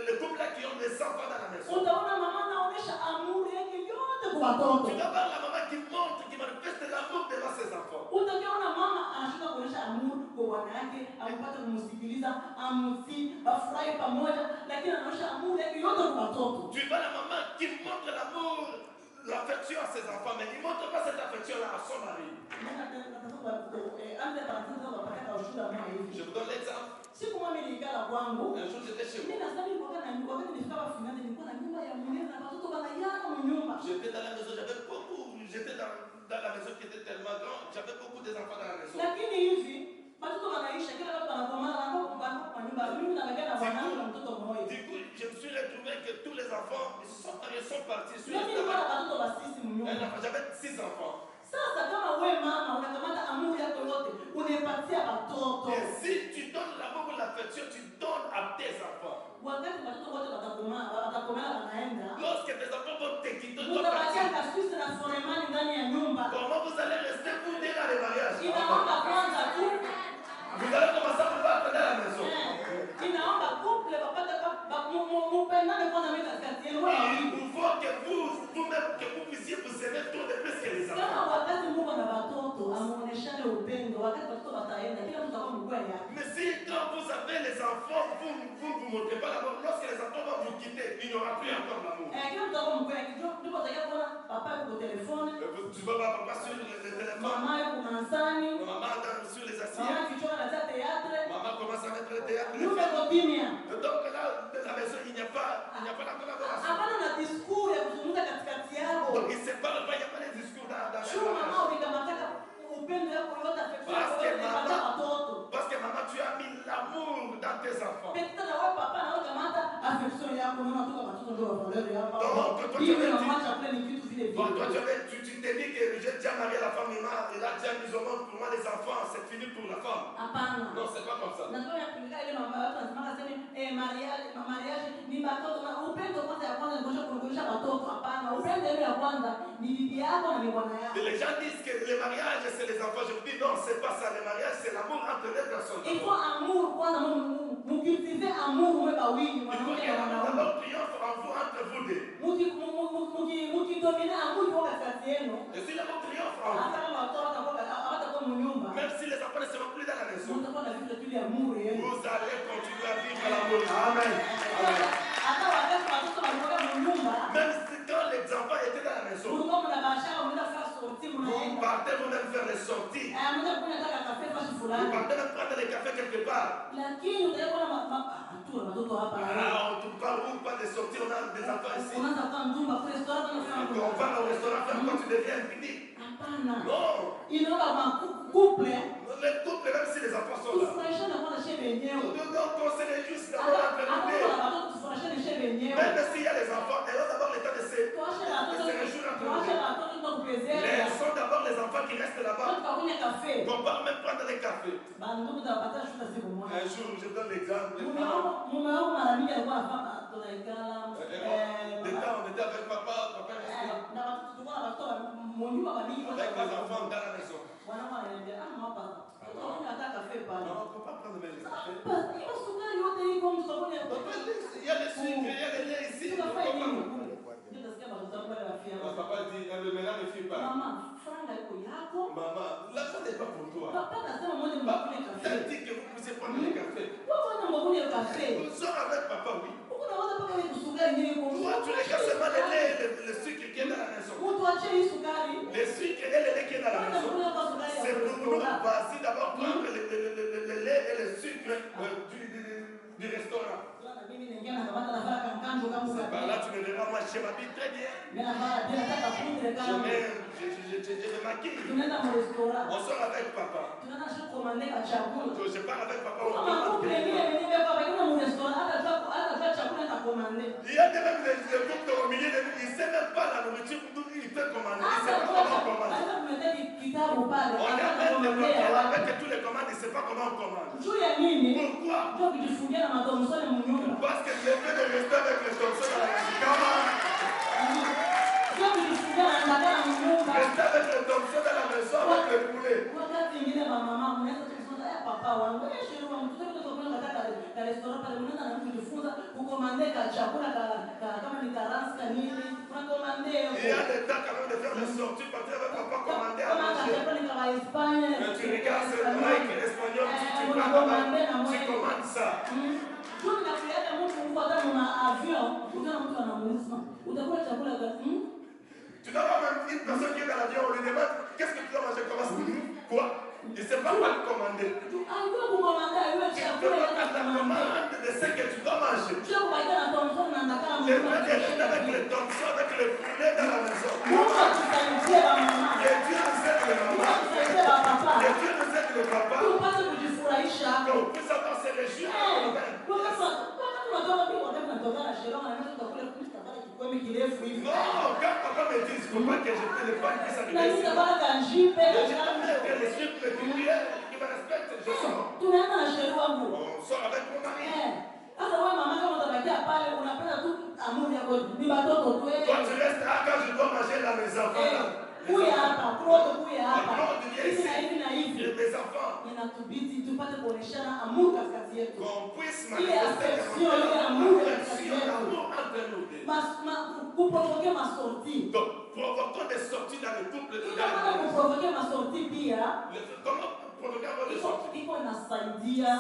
les couples là qui ont des enfants dans la maison. Utaona mama anaonesha amuri yake yote kwa watoto. Tu vas voir la maman qui montre, qui manifeste l'amour devant ses enfants. Utakiona mama anashinda kuonesha amuri kwa wana yake, ampate kumsikiliza, amsi, bafurahi pamoja, lakini anaonesha amuri yake yote kwa watoto. Tu vois la maman qui montre l'amour, l'affection à ses enfants, mais il ne montre pas cette affection-là à son mari. Je vous donne l'exemple. Siku mama nilikala kwangu. Un jour j'étais chez Mimi moi. nasema nilikuwa na nyumba, wakati nilifika finali nilikuwa na nyumba ya mwenyewe na watoto wanayana mnyumba. J'étais dans la maison, j'avais beaucoup, j'étais dans la maison qui était tellement grande, j'avais beaucoup d'enfants dans la maison. Lakini hivi watoto wanaisha kila watu wanakomana na kwa nyumba. Mimi na bagana wanangu na mtoto mmoja. Du coup, je me suis retrouvé que tous les enfants ils sont partis sur Mimi nilikuwa na watoto wa 6 mnyumba. J'avais 6 enfants. Sasa kama wewe mama unakamata amuri yako yote unapatia watoto. Et si tu donnes l'amour ou l'affection, tu donnes à tes enfants. Wakati watoto wote watakomana wanaenda. Lorsque tes enfants vont te quitter, Utawacha kasisi na foremani ndani ya nyumba. comment vous allez rester pour dire dans les mariages? Inaomba kwanza tu. Vous allez commencer à vous battre dans la maison. Inaomba couple wapate mpendane kwanza mimi katikati yenu wawili. Il faut que vous-même que vous puissiez vous aimer tous de plus que les Kama enfants. wakati Mungu na watoto amuoneshane upendo, wakati watoto wataenda kila mtu atakuwa mkuu yake. Mais si quand vous avez les enfants, vous ne vous montrez pas l'amour, lorsque les enfants vont vous quitter, il n'y aura plus encore l'amour. Kila mtu atakuwa mkuu yake. Ndipo utakia kuona papa yuko telefoni, Tu vas voir papa sur le téléphone, mama yuko kanisani, maman sur les mama assiettes, kichwa na théâtre, maman commence à mettre le théâtre. nyumba iko kimya. Donc là, dans la maison, il n'y a pas la collaboration. Hapana na discours ya kuzungumza katikati yao. Donc ils ne se parlent pas, il n'y a pas de discours dans la Chuma maison. mama ukikamata upendo yako yote affection yako yote kwa watoto. Parce que maman, tu as mis l'amour dans tes enfants. Pekita na wewe papa na wewe kamata affection yako unaona tu kama watoto ndio valeur yako. Donc, Hiyo inamwacha kule ni vitu vile Bon, vile. toi, tu t'es dit que j'ai déjà marié la femme, et là, tu as mis au monde pour moi les enfants, c'est fini pour la femme. Hapana. Non, c'est pas comme ça. Na ndio yakulika ile mama watu wanasema sema mariage ni watoto na upendo kwanza ya kwanza ni kuonyesha watoto. Hapana, upendo ile ya kwanza ni bibi yako na ni bwana yako. Et les gens disent que le mariage c'est les enfants. Je vous dis non, c'est pas ça. Le mariage c'est l'amour entre les personnes. Il faut amour kwanza, mkultive amour mwe bawili Il faut mwanamke que na mwanaume. l'amour triomphe en vous entre vous deux. Mukidomine amour kwa katikati yenu. Et si l'amour triomphe en Hata kama watoto hawatakuwa mnyumba. vous, même si les enfants ne seront plus dans la maison, Mtakuwa na vitu vile amour yenu. vous allez continuer à vivre l'amour. Amen. Amen. Hata wakati watoto walikuwa mnyumba. Même si quand les enfants étaient dans la maison, Mulikuwa mnabashara mnaenda faire sortie vous mnaenda. partez vous-même faire les sorties. Mnaenda kunywa taka kafe fasi Vous fulani. partez même prendre les cafés quelque part. Lakini utakuwa na watoto hapa. Ah, on ne parle pas de sortir, on a des enfants ici. Unaanza kwa ndumba kwa restaurant na Quand on parle au restaurant, quand tu deviens impuni. hapana. Non. Inaomba couple Les couples, même si les enfants sont là. tufurahishane kwa shebe yenyewe. Donc on se réjouit d'abord entre nous deux. Même s'il y a les enfants, elles ont d'abord le temps de se réjouir entre eux. Elles sont d'abord les enfants qui restent là-bas. On part même prendre des cafés. Un jour, je donne l'exemple. De temps, on était avec papa restait avec les enfants dans la maison. Non, on ne peut pas prendre le café. Il y a des sucres, il y a des laits ici. Papa dit, le ménage ne fuit pas. Maman, l'argent n'est pas pour toi. Papa dit que vous puissiez prendre le café. Nous sommes avec papa, oui. Toi, tu regardes seulement le lait et le sucre qui est dans la maison. Le sucre et le lait qui est dans la maison. C'est pour nous, vas-y d'abord prendre le lait et le sucre du restaurant. Par là, tu me verras, moi, je m'habille très bien. Je me maquille. On sort avec papa. Je parle avec papa. Il y a même des docteurs au milieu de nous, ils ne savent même pas la nourriture, ils peuvent commander. Ils ne savent pas comment commander. On a même des docteurs avec tous les commandes, ils ne savent pas comment on commande. Pourquoi? Parce que le fait de rester avec les torsions dans la maison. Rester avec les torsions dans la maison avec le poulet. Il y a des temps quand même de faire des sorties, partir avec papa, commander à manger. Tu regardes ce Nike espagnol, tu commandes ça. Tu dois avoir même une personne qui est dans l'avion, on lui demande qu'est-ce que tu dois manger, comment c'est? Quoi? Il ne sait pas quoi commander. Tu peux pas faire la commande de ce que tu dois manger. Le fait de rester avec les torsions, avec le poulet dans la maison. Que Dieu nous aide le maman. Que Dieu nous aide le papa. Qu'on puisse avoir ces régions. Non, quand papa me dit, il ne faut pas que je prenne le pain qui s'arrive ici. Je jamais que les sucres qui me respectent, je sors. On sort avec mon mari. Toi, tu restes là quand je dois manger là, mes enfants. Mes enfants. Qu'on puisse manifester l'amour entre nous. Donc, provoquons des sorties dans le couple de comment provoquer votre sortie?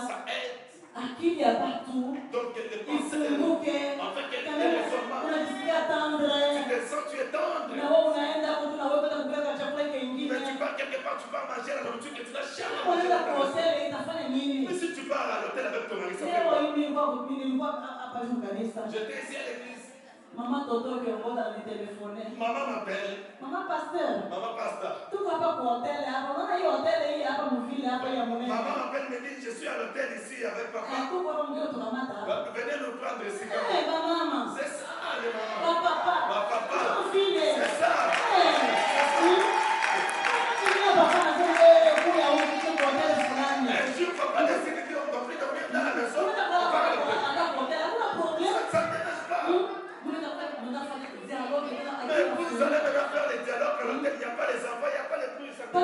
Ça aide. Akili ya batu ifunguke kama unajisikia tendre tu es tendre na wewe unaenda huko na wewe kwenda kubeba chakula kingine mais tu pars quelque part tu vas manger la nourriture que tu n'as jamais unaenda kwa hoteli itafanya nini mais si tu pars à l'hôtel avec ton mari ça fait leo hivi nilikuwa hapa kanisa j'étais ici à l'église. Maman Toto kiongoza alitelefone. Maman m'appelle. Maman pasteur. Maman pasteur. Tuko hapa kwa hotel hapa. Unaona hii hotel hii hapa mvile hapa ya Monene. Maman m'appelle me dit je suis à l'hôtel ici avec papa. Tuko hapa mgeo tukamata hapa. Venez nous prendre ici. Maman. C'est ça les mamans. Papa. Papa. C'est ça. Papa anasema kuya huko kwa hotel fulani. Je papa décide qu'on doit plus dormir dans la maison. Mais vous allez maintenant faire les dialogues à l'hôtel, il n'y a pas les enfants, il n'y a pas les plus. Non,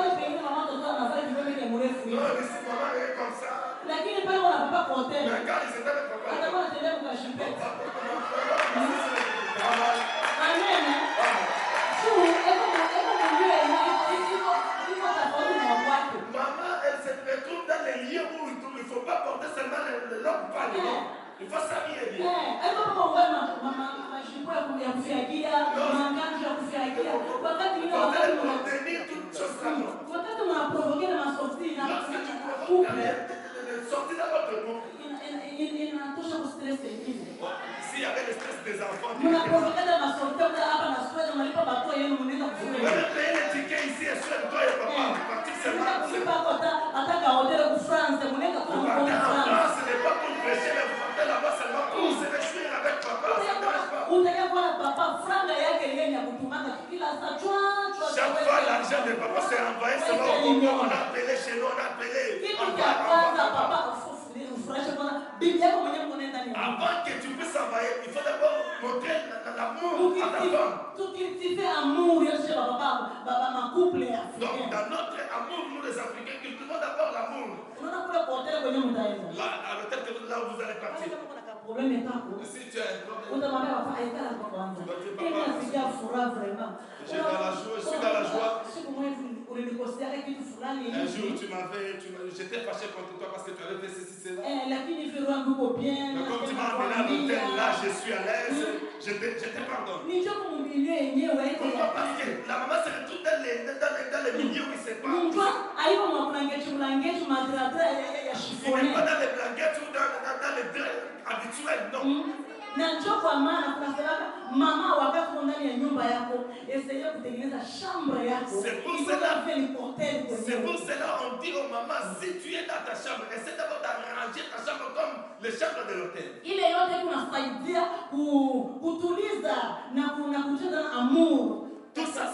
mais si maman est comme ça. Mais quand ils étaient avec papa. Maman, elle se retrouve dans les lieux où il ne faut pas porter seulement l'homme pas de l'homme. Il faut s'habiller bien. Sortir dans votre couple. S'il y avait le stress des enfants, vous pouvez payer les tickets ici et sur toi et papa. Partir seulement. En France, ce n'est pas pour prêcher, mais vous partez là-bas seulement pour se réjouir avec papa. Chaque fois, l'argent de papa s'est envoyé selon on a appelé chez nous, on a appelé. Avant que tu puisses envoyer, il faut d'abord montrer l'amour à ta femme. Donc, dans notre amour, nous les Africains, cultivons d'abord l'amour. Là, à l'hôtel, là où vous allez partir. Si tu as un problème, je suis dans la joie. Un jour, j'étais fâché contre toi parce que tu avais fait ceci, cela. Mais comme tu m'as amené à l'hôtel, là, je suis à l'aise, je te pardonne. Pourquoi? Parce que la maman se retrouve dans les milieux où il ne sait pas. On n'est pas dans les blanquettes ou dans les draps habituels, non. C'est pour cela on dit aux mamans, si tu es dans ta chambre, essaie d'abord d'arranger ta chambre comme les chambres de l'hôtel. Tout ça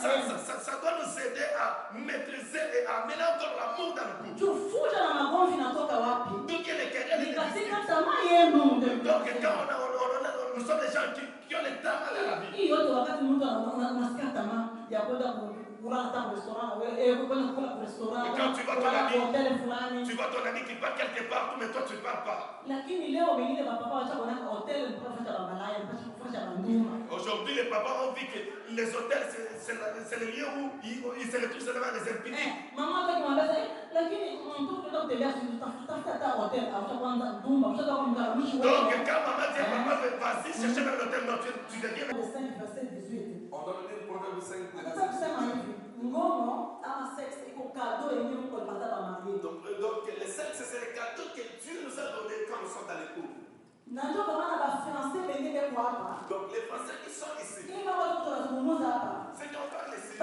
doit nous aider à maîtriser et à amener encore l'amour dans le couple. Donc il y a les querelles et les disputes. Donc quand nous sommes des gens qui ont les temps à la vie. Et quand tu vois ton ami qui part quelque part, mais toi tu ne pars pas. Aujourd'hui, les papas ont vu que les hôtels, c'est le lieu où ils se retrouvent seulement les impudiques. Donc, quand maman dit papa, vas-y, chercher dans l'hôtel, non, tu deviens. On doit donner le Proverbe 5. Donc, le sexe, c'est le cadeau que Dieu nous a donné quand nous sommes dans les couples. Donc, les Français qui sont ici, ceux qui ont parlé ici,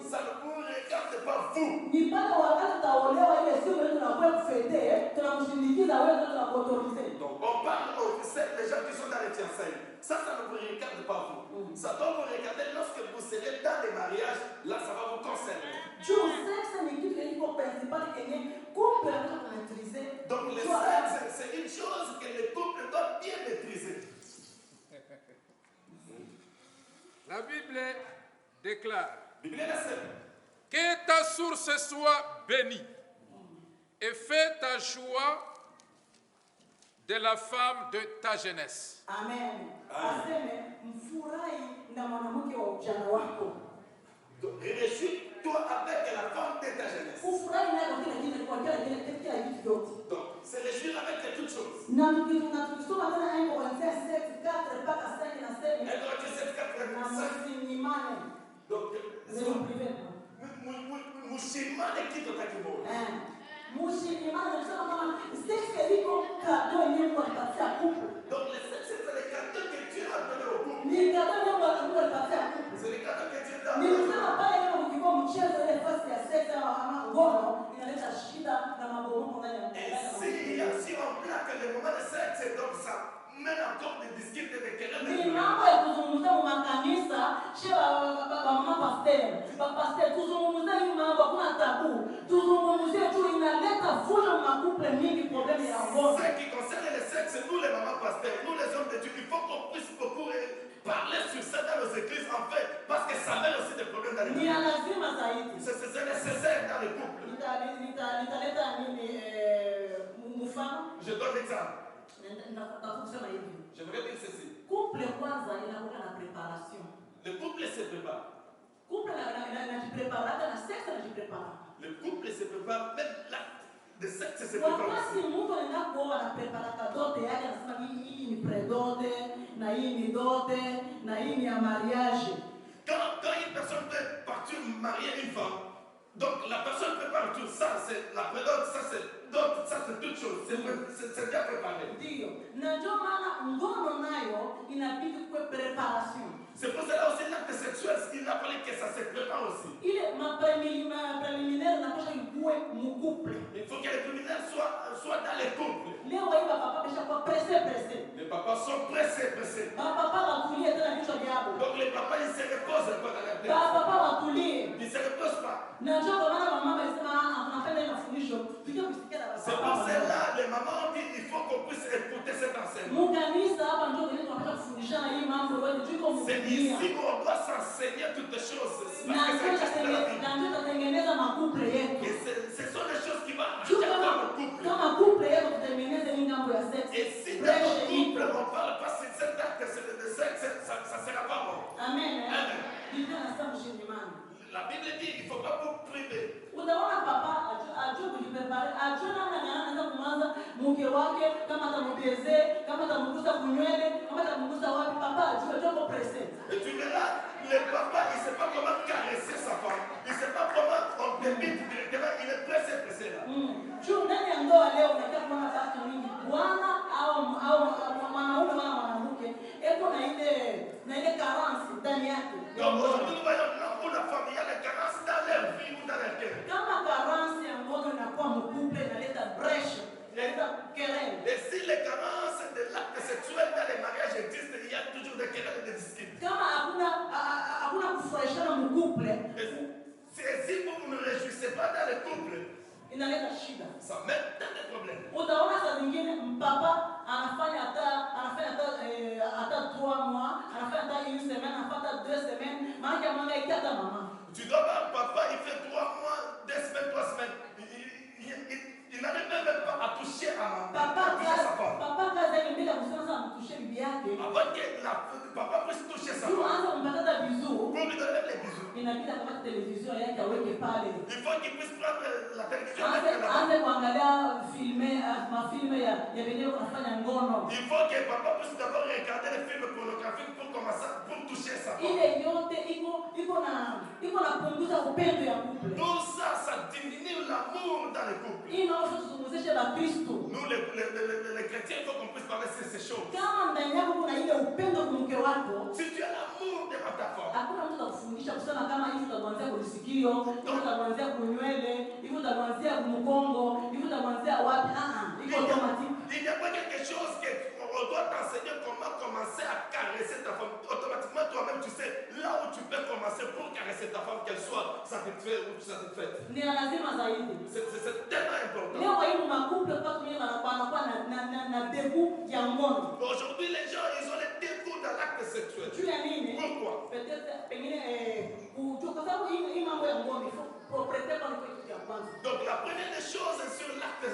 ça ne vous regarde pas vous. Donc, on parle aux les gens qui sont dans les fiançailles. Ça ne vous regarde pas vous. Ça doit vous regarder lorsque vous serez dans les mariages. Là, ça va vous concerner. Donc, le sexe, c'est une chose que les couples doivent bien maîtriser. La Bible déclare que ta source soit bénie et fais ta joie de la femme de ta jeunesse. Amen. Réjouis-toi avec la femme de ta jeunesse. Donc, c'est réjouir avec toutes choses. Donc, Mouchimane qui te t'a dit. Donc, le sexe, c'est le cadeau que Dieu a donné au couple. C'est le cadeau que Dieu t'a donné. Et si on plaque le moment de sexe, donc ça mène encore des disputes et des querelles. Ce qui concerne le sexe, nous les mamans pasteurs, nous les hommes de Dieu, il faut qu'on puisse beaucoup parler sur ça dans nos églises en fait, parce que ça mène aussi des problèmes dans les églises. C'est nécessaire dans les couples. Je donne l'exemple. J'aimerais dire ceci. Le couple se prépare. Le couple se prépare, même l'acte de sexe se prépare aussi. Quand une personne veut partir marier une femme, donc la personne prépare tout ça, c'est la prédote, ça c'est toute chose, c'est bien préparé. C'est pour cela aussi l'acte sexuel, il a fallu que ça se prépare aussi. Il faut que les préliminaires soient dans les couples. Les papas sont pressés. yabo. Donc les papas, ils se reposent pas dans la tête. Papa watulie. Ils ne se reposent pas. Na njoo kwa maana mama alisema anapenda ile mafundisho. Tuje kusikia na C'est pour cela les mamans ont dit il faut qu'on puisse écouter cet enseignement. Mukanisa hapa njoo kwenye tunapata kufundishana hii mambo yote tuko C'est mkunia. ici où on doit s'enseigner toutes les choses. Na njoo tutengeneza makuple yetu. Et ce sont les choses qui vont Juu dans le couple. kama couple yetu tutengeneze hii mambo ya sex. Et si dans le couple on ne parle pas sur cet acte de sexe, ça ne sera pas bon. Amen. Amen. Biblia inasema mshikamano. La Bible dit il ne faut pas vous priver. Unaona papa ajue kujiprepare, ajue namna gani anaweza kuanza mke wake, kama atambieze, kama atamgusa kunywele, kama atamgusa wapi, papa ajue tuko present. Et tu verras, le papa, il ne sait pas comment caresser sa femme. Il ne sait pas comment on débite directement. Il est pressé là. Juu ndani ya ndoa leo unakaa kuona watu wengi, bwana au mwanaume wala mwanamke, eko na ile carence ndani yake. Donc aujourd'hui, nous voyons l'homme ou la femme, il y a les carences dans leur vie ou dans leur cœur. Kama carence ya ngono inakuwa mkuple inaleta breche, inaleta querelle. Et si les carences de l'acte sexuel dans les mariages existent, il y a toujours des querelles et des disputes. Kama hakuna kufurahishana mkuple, Et si vous ne réjouissez pas dans le couple, inaleta shida. ça met dans des problèmes. Utaona saa zingine mpapa anafanya hata 3 mois, anafanya hata 1 semaine, anafanya 2 semaines, maana mwanga ikata mama. Tu dois voir, papa, il fait 3 mois, 2 semaines, 3 semaines. Il n'arrive même pas à toucher à sa femme. Papa kazi yake bila kusema sana mtushe bibi yake. Avant que papa puisse toucher sa Tu femme. anza kumpata bisous. Pour lui donner les bisous. Inabidi kama television yake aweke pale. Il faut qu'il puisse prendre la télévision. Anze kuangalia mafilme ya venye unafanya ngono. Il faut que papa puisse d'abord regarder les films pornographiques pour commencer, pour toucher sa femme. Ile yote iko na punguza upendo ya couple. Tout ça, ça diminue l'amour dans le couple. Tuzungumzishe la Kristo. Nous, les chrétiens, il faut qu'on puisse parler de ces choses. Kama ndani yako kuna ile upendo kwa mke wako, Si tu as l'amour de ta femme, hakuna mtu atakufundisha kusema kama hivi utaanzia kulisikio, hivi utaanzia kunywele, hivi utaanzia kumkongo, hivi utaanzia wapi? Iko automatique. Il n'y a pas quelque chose qu'on doit t'enseigner comment commencer à caresser ta femme. Automatiquement, toi-même, tu sais là où tu peux commencer pour caresser ta femme, qu'elle soit satisfaite ou satisfaite. Ni lazima zaidi. C'est tellement important. Leo kwa hiyo makuple kwa sababu wanakuwa na début ya ngono. Aujourd'hui, les gens, ils ont les défauts dans l'acte sexuel. Juu ya nini? Pourquoi? Peut-être pengine kwa sababu hii mambo ya ngono ifo propriété kwa kitu ya kwanza. Donc la première des choses sur l'acte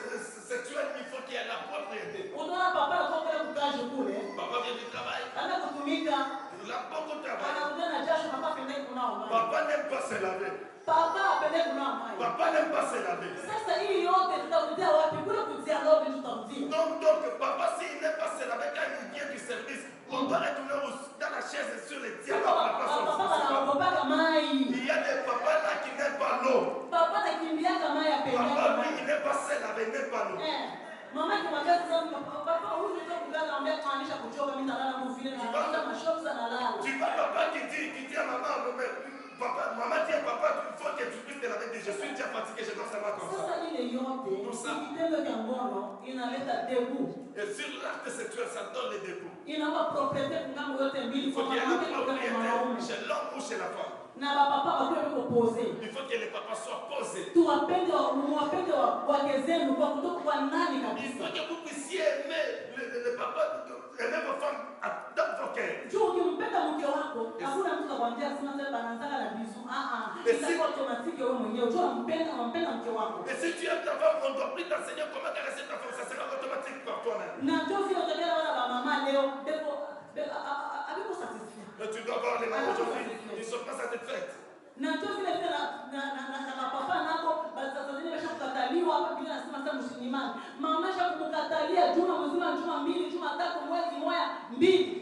sexuel, il faut qu'il y ait la propriété. Unaona papa anatoka kukaje kule. Papa vient du travail. Ana kutumika. Il a beaucoup de travail. Anakuja na jasho papa pende kunao maji. Papa n'aime pas se laver. Papa pende kunao maji. Papa n'aime pas se laver. Sasa hii yote tutarudia wapi? Kule kutia lobe tutarudia. Donc papa s'il n'aime pas se laver quand il vient du service, on doit retourner dans la chaise sur les diamants. Papa anaogopa mai. Il y a des papas là qui n'aiment pas l'eau. Papa anakimbia kama ya pembeni. Papa lui il n'aime pas se laver, il n'aime pas l'eau. Mama kimwambia sasa papa huyu ndio kulala anambia maanisha kuchoka mimi nalala mvile na kwanza mashoka sana lala. Tu vois papa qui dit à maman papa maman dit à papa il faut que tu puisses te laver, je suis déjà fatigué, je dois savoir comme ça. Sasa ile yote kitendo cha ngono inaleta début. Et sur l'acte sexuel ça donne les dégoûts. Inakuwa propriété ngambo yote mbili Il faut kwa qu'il y ait la mwanamke na propriété mwanaume. chez l'homme ou chez la femme. Na papa wakiwa wako posé. Il faut que les papas soient posés. Tuwapende wake zenu kwa kutoka kwa nani Il kabisa. faut que vous puissiez aimer le papa, aimer vos femmes dans vos cœurs. Juu ukimpenda mke wako, hakuna mtu atakwambia sema sasa bananzaka na bisu. Itakuwa automatique wewe mwenyewe. Juu unampenda mke wako. Et si tu aimes ta femme, on ne doit plus t'enseigner comment caresser ta femme, ça sera automatique par toi-même. Na ndio vile utaona wana mama leo beko abiko satisfait. Mais tu dois voir les mamans aujourd'hui, ils ne sont pas satisfaits. Na ndio vile vile na papa nako sasa zile kukataliwa hapa bila nasema sasa mshikamano. Mama kumkatalia juma mzima, juma mbili, juma tatu, mwezi moja, mbili.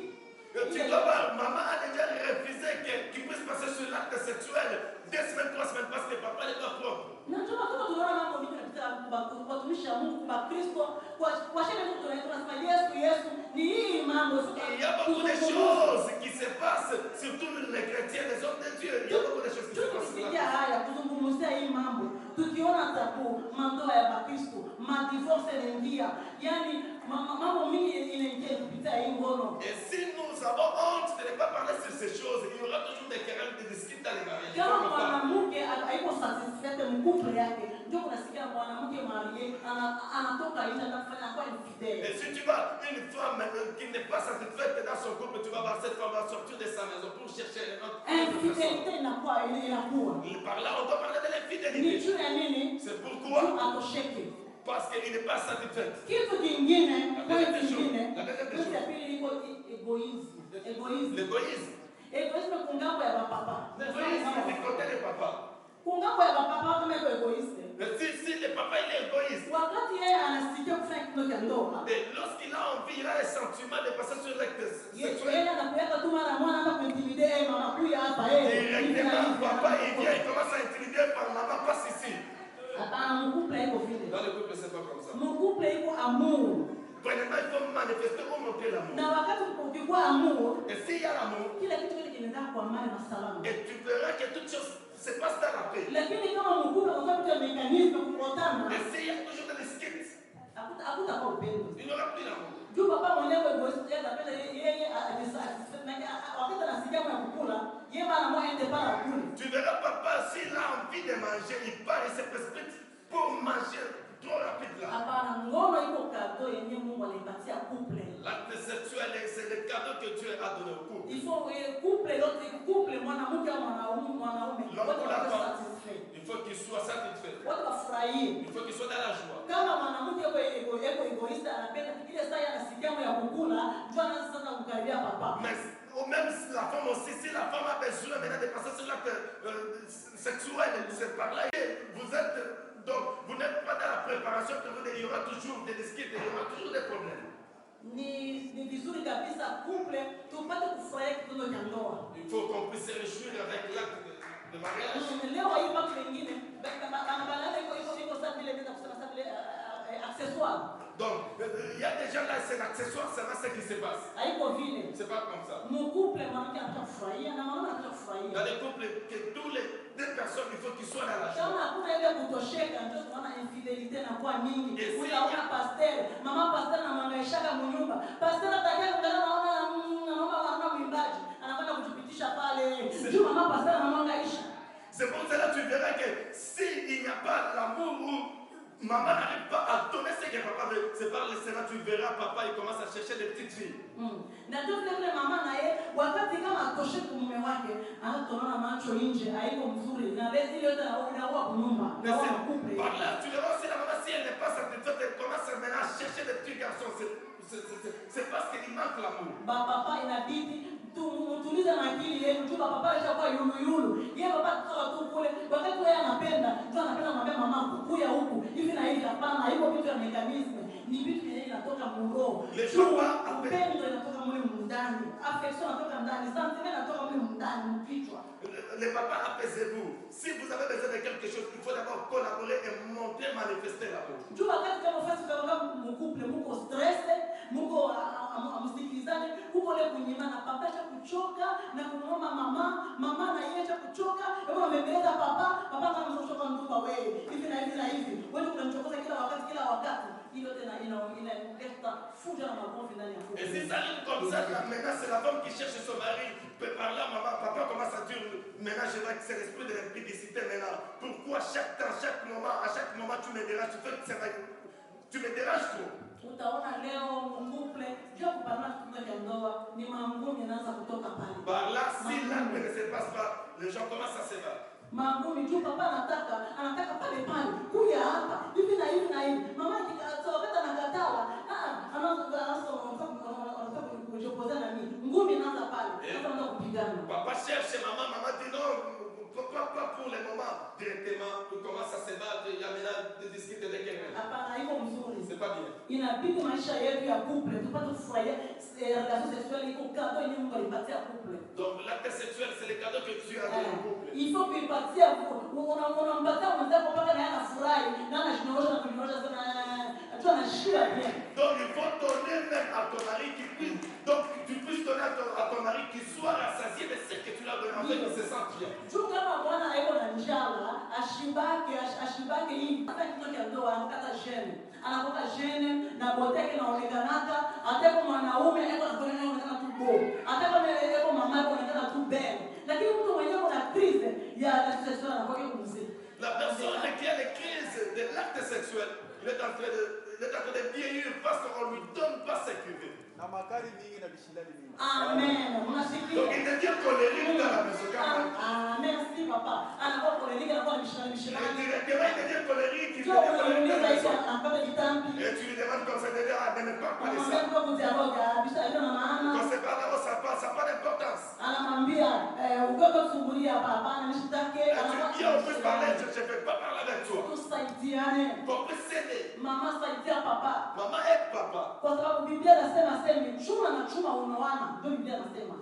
Tu dois voir, maman a déjà refusé qu'il puisse passer sur l'acte sexuel 2 semaines, 3 semaines parce que papa n'est pas propre. Na ndio kama tunaona mambo mingi katika watumishi wa Mungu kwa Kristo kwa shehe mtu tunasema Yesu ni hii mambo. Il y a beaucoup de choses qui se passent, surtout les chrétiens, les hommes de Dieu. Il y a beaucoup de choses qui se passent. Tukifikia haya kuzungumzia hii mambo, tukiona tabu mandoa ya Kristo, madivorce inaingia, yani mambo mingi inaingia kupitia hii ngono. Et si nous avons honte de ne pas parler sur ces choses, il y aura toujours des querelles, des disputes dans les mariages. Kama mwanamke haiko satisfied mkouple yake, ndio unasikia mwanamke marié anatoka nje anafanya kwa infidèle. Et si tu vois une femme qui n'est pas satisfaite dans son couple, tu vas voir cette femme va sortir de sa maison pour chercher une autre Infidélité inakuwa. Par là, on doit parler de l'infidélité. Ni juu ya nini? C'est pourquoi? Atosheke. Parce qu'il n'est pas satisfait. Kitu kingine, La deuxième chose. kitu ya pili iko egoisme. L'égoïsme. Egoisme kungambo ya bapapa. L'égoïsme, c'est du côté des papas. Kungambo ya bapapa kama iko egoiste. Si le papa il est égoïste, Wakati yeye anasikia kufanya kitu cha ndoa, et lorsqu'il a envie, il a les sentiments de passer sur l'acte sexuel. yeye anakuweka tu mara moja anaanza kuintimider mama kuya hapa Directement, papa il vient, il commence à intimider par maman, passe ici. Hapana, mkuple iko vile. Dans le couple, c'est pas comme ça. Mkuple iko amour. Premièrement, il faut manifester ou montrer l'amour. Na wakati ukikuwa amour, Et s'il y a l'amour, kila kitu kile kinaenda kwa amani na salama. et tu verras que toutes choses se passent dans la paix. Lakini kama mkuple kwa sababu ya mekanisme kukutana, Et s'il y a toujours des disputes, hakutakuwa upendo. il n'y aura plus d'amour. Juu papa mwenyewe egoist yeye anapenda yeye ajisatisfait na wakati anasikia mwa kukula, yeye bana mwa ende para kule. Tu verras papa, s'il a envie de manger, il part et se précipite pour manger trop rapide là. Hapana, ngono iko kado yenye Mungu alipatia couple. L'acte sexuel, c'est le cadeau que Dieu a donné au couple. Il faut couple mwanamke au mwanaume wote wawe satisfait. Il faut qu'il soit satisfait. Wote wafurahie. Il faut qu'il soit dans la joie. Kama mwanamke yuko egoiste anapenda ile saa anasikia ya kukula, ndio anaanza sasa kukaribia papa. Mais même si la femme aussi, si la femme a besoin maintenant de passer sur l'acte sexuel, c'est par là que vous êtes, donc vous n'êtes pas dans la préparation que vous, il y aura toujours des disputes, il y aura toujours des problèmes. Ni vizuri kabisa couple tupate kufurahia kitendo cha ndoa. Il faut qu'on puisse se réjouir avec l'acte de mariage. Leo hii watu wengine bana iko sasa vile bila kusema sasa vile accessoire. Donc il y a des gens là, c'est l'accessoire, c'est là ce qui se passe. Haiko vile. C'est pas comme ça. Mon couple mwanamke anataka kufurahia na mwanaume anataka kufurahia. Dans les couples, que tous les deux personnes, il faut qu'ils soient dans la joie. Kama hakuna ile kutosheka, ndio tunaona infidelity inakuwa mingi. Yes. Unaona pastor, mama pastor na mwangaishaka mnyumba. Pastor atakia kuangalia naona wana mwimbaji, anakwenda kujipitisha pale. Juu mama pastor na mwangaisha. C'est pour cela que tu verras que s'il n'y a pas l'amour ou maman n'arrive pas à donner ce que papa veut, c'est par le Sénat, tu verras papa, il commence à chercher des petites filles. Na ndio vile mama naye wakati kama atoshe mume wake anatoona macho nje haiko mzuri na lezi ile yote anaoa kunyumba na couple. Par là, tu verras aussi la maman, si elle n'est pas satisfaite, elle commence maintenant à chercher des petits garçons. C'est parce qu'il manque l'amour. Papa inabidi tuliza na akili yenu tu papa alishakuwa yulu. Yeye papa kutoka tu kule wakati yeye anapenda, ndio anapenda mwambie mama kukuya huku. Hivi na hivi hapana, haiko vitu ya mekanisme. Ni vitu vyenye inatoka mroho. Upendo inatoka mule ndani. Affection inatoka ndani. Sentiment inatoka mule ndani mkichwa. Les papas, apaisez-vous. Si vous avez besoin de quelque chose, il faut d'abord collaborer et montrer, manifester l'amour. Juu wakati kama fasi kama mkuple muko stress, muko amsikilizane, huko leo kunyimana papa cha kuchoka na kumwomba mama na yeye cha kuchoka, hebu amebeleza papa kama mshoka mtupa wewe. Hivi na hivi na hivi. Wewe unamchokoza kila wakati. Hilo tena inaleta fujo na magomvi ndani ya Et si ça arrive comme ça, maintenant c'est la femme qui cherche son mari. Par là, maman, papa commence à dire, maintenant je vois que c'est l'esprit de l'impudicité maintenant. Pourquoi chaque temps, à chaque moment tu me déranges, tu me déranges trop. Utaona leo mkuple juu kupana kitu cha ndoa ni mangumi yanaanza kutoka pale. Par là, si l'acte ne se passe pas, les gens commencent à se battre. Mangumi juu papa anataka pale kuya hapa hivi na hivi na hivi. Mama akikata nakatala, anaanza kujipoza na mimi. Ngumi inaanza pale. Anaanza kupigana. Papa cherche maman dit non. Pas pour le moment, directement, il commence à se battre, il y a maintenant des disputes de quelqu'un. C'est pas bien. Inabidi maisha yetu ya couple tupate kufurahia relation sexuelle iko kado yenye Mungu alipatia couple. Donc l'acte sexuel c'est le cadeau que Dieu a donné au couple. Il faut kuipatia unampatia mwenzako mpaka naye anafurahi na anajinyoosha na kujinyoosha sana tu anashia bien. Donc il faut donner même à ton mari qui puisse, donc tu puisses donner à ton mari qui soit rassasié de ce que tu l'as donné en fait qu'il se sente bien. Juu kama bwana haiko na njala ashibake hii hata kitu cha ndoa anakata jene na boteke inaonekanaka hata kwa mwanaume haiko anaonekana tu bo hata kama yeye mama yako anaonekana tu sexuelle, il est en train de vieillir parce qu'on ne lui donne pas sécurité. Amen. Donc il devient colérique dans la maison. Merci papa. Directement il devient colérique, il devient colérique dans la maison. Et tu lui demandes comme ça, ne me parle pas de ça. Quand c'est pas là, ça n'a pas d'importance. Et tu viens au plus parler, je ne vais pas parler avec toi. Pour plus s'aider. Maman saidia papa. Maman aide papa. Kwa sababu Biblia inasema sema chuma na chuma unaoana, ndio Biblia inasema.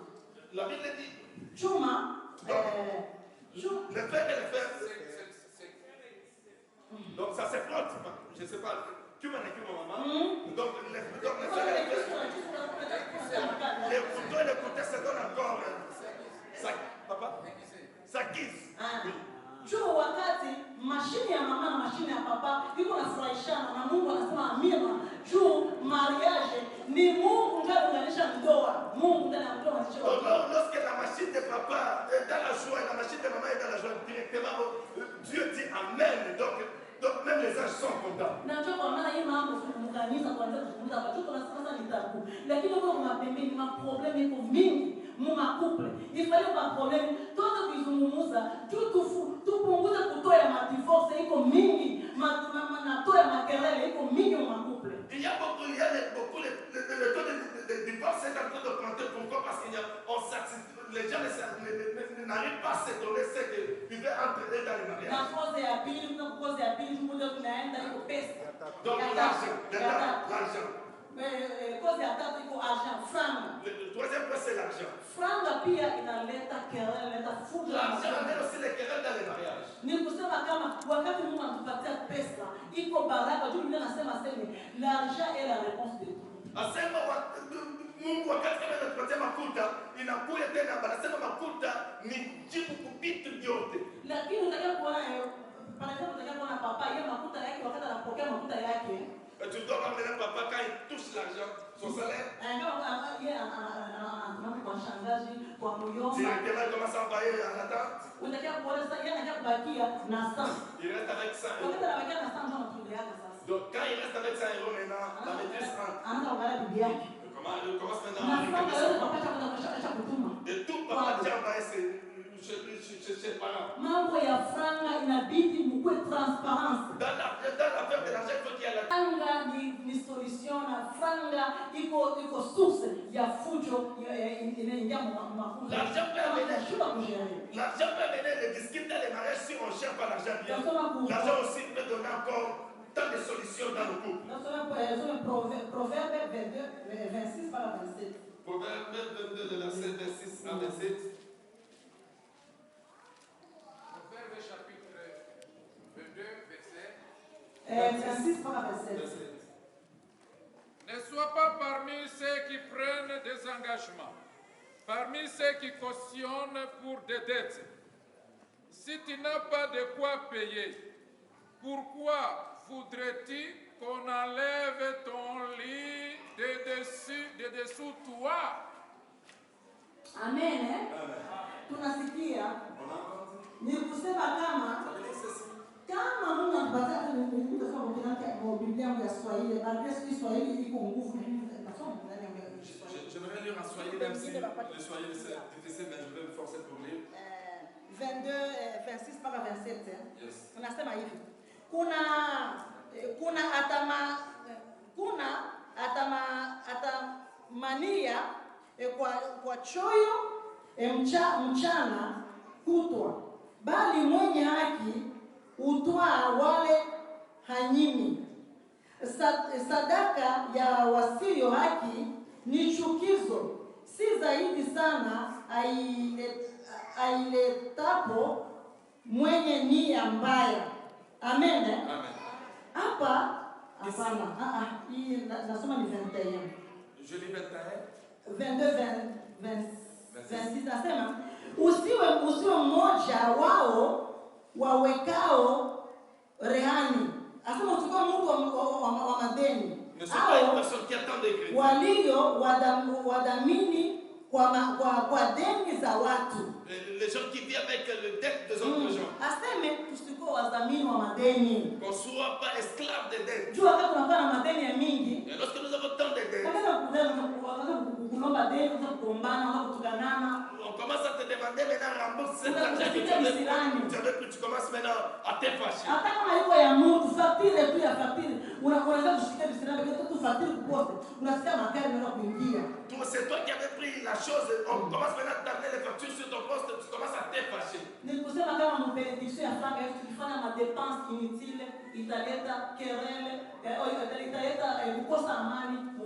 La Bible dit Chuma le frère et le frère. Donc ça se flotte. Je ne sais pas. Tu m'en écoutes maman. Donc les frères et les frères. Les couteaux et les couteaux se donnent encore. Ça, papa? Ça kiss. Oui. Juu wakati mashine ya mama na mashine ya papa iko nafurahishana na Mungu anasema amina. Juu mariage ni Mungu ndiye anaunganisha ndoa. Mungu ndiye anaunganisha ndoa. Lorsque la machine de papa est dans la joie et la machine de maman est dans la joie, directement Dieu dit amen. Donc même les anges sont contents. Na ndio kwa maana hii mambo mkanisa kwanza kuzungumza kwa tuko nasema ni tabu. Lakini kwa mapembeni ma problem iko mingi muma couple. Ifanye kwa problem toto kuzungumza tupunguze kutoa ya madivorce iko mingi, na toa ya makelele iko mingi muma couple. Il y a beaucoup le taux de divorce est en train d'augmenter. Pourquoi? Parce qu'il y a les gens n'arrivent pas à se donner ce qu'ils veulent entraîner dans le mariage. Na cause ya pili, cause ya pili tunaenda tunaenda iko pesa. Donc l'argent. Cause ya tatu iko argent, franga. Le troisième point c'est l'argent. Franga pia inaleta kelele, inaleta fujo. L'argent amène aussi les querelles dans les mariages. Ni kusema kama wakati Mungu anatupatia pesa, iko baraka. Juu Biblia inasema l'argent est la réponse de tout. Asema Mungu wakati kama anatupatia makuta, inakuja tena anasema makuta ni jibu kuvitu vyote. Lakini unataka kuona par exemple unataka kuona papa yeye makuta yake wakati anapokea makuta yake. Tu dois ramener papa quand il touche l'argent, son salaire. Directement il commence à envoyer en attente. Il reste avec 100 €. Donc quand il reste avec 100 € maintenant, la maîtrise rentre. Il commence maintenant à et tout papa qui envoie chez ses parents. Mambo ya franga inabidi mkue transparence. Dans l'affaire de l'argent, il faut qu'il y ait la franga ni solution na franga iko source ya fujo inaingia mafuta. L'argent peut amener les disputes dans les mariages si on cherche pas l'argent bien. L'argent aussi peut donner encore tant de solutions dans le couple. Proverbe 22, 26 par 27. Proverbe 22, de verset 26 à 27. Chapitre 22, verset 26 par 27. Ne sois pas parmi ceux qui prennent des engagements, parmi ceux qui cautionnent pour des dettes. Si tu n'as pas de quoi payer, pourquoi voudrais-tu qu'on enlève ton lit de dessous toi? Amen. Tunasikia ni kusema kama Mungu anataka kusema kwa Biblia ya Swahili, Biblia ya Swahili iko nguvu. J'aimerais lire en Swahili, même si le Swahili c'est difficile, mais je vais me forcer pour lire. 22, 26 mpaka 27. Yes. Unasema hivi. Kuna atamania kwa choyo mchana kutwa, bali mwenye haki utwaa wale hanyimi. Sadaka ya wasio haki ni chukizo, si zaidi sana ailetapo mwenye nia mbaya. Amen. Hapa hapana. Hii nasoma ni 21. Je lis 22, 26 nasema usiwe mmoja wao wawekao rehani. Asema usiwe mtu wa madeni. Walio wadhamini kwa deni za watu. Les gens qui vivent avec le dette des autres gens. Aseme tusikuwe wadhamini wa madeni. Qu'on ne soit pas esclave des dettes. Jua kama tunakuwa na madeni ya mingi. Et lorsque nous avons tant de dettes, kulomba deni, kugombana, kutukanana. on commence à te demander maintenant rembourse cet argent que tu avais pris. Tu commences maintenant à te fâcher. Hata kama iko ya mtu, facture tu ya facture. Unaanza kushikia visirani bila tu facture kuposte. Unasikia makali na kuingia. C'est toi qui avais pris la chose. On commence maintenant à t'amener les factures sur ton poste. Tu commences à te fâcher. Ni kusema kama mpelekisho ya franga yetu tulifanya madepense inutile, italeta querelle, italeta kukosa amani mu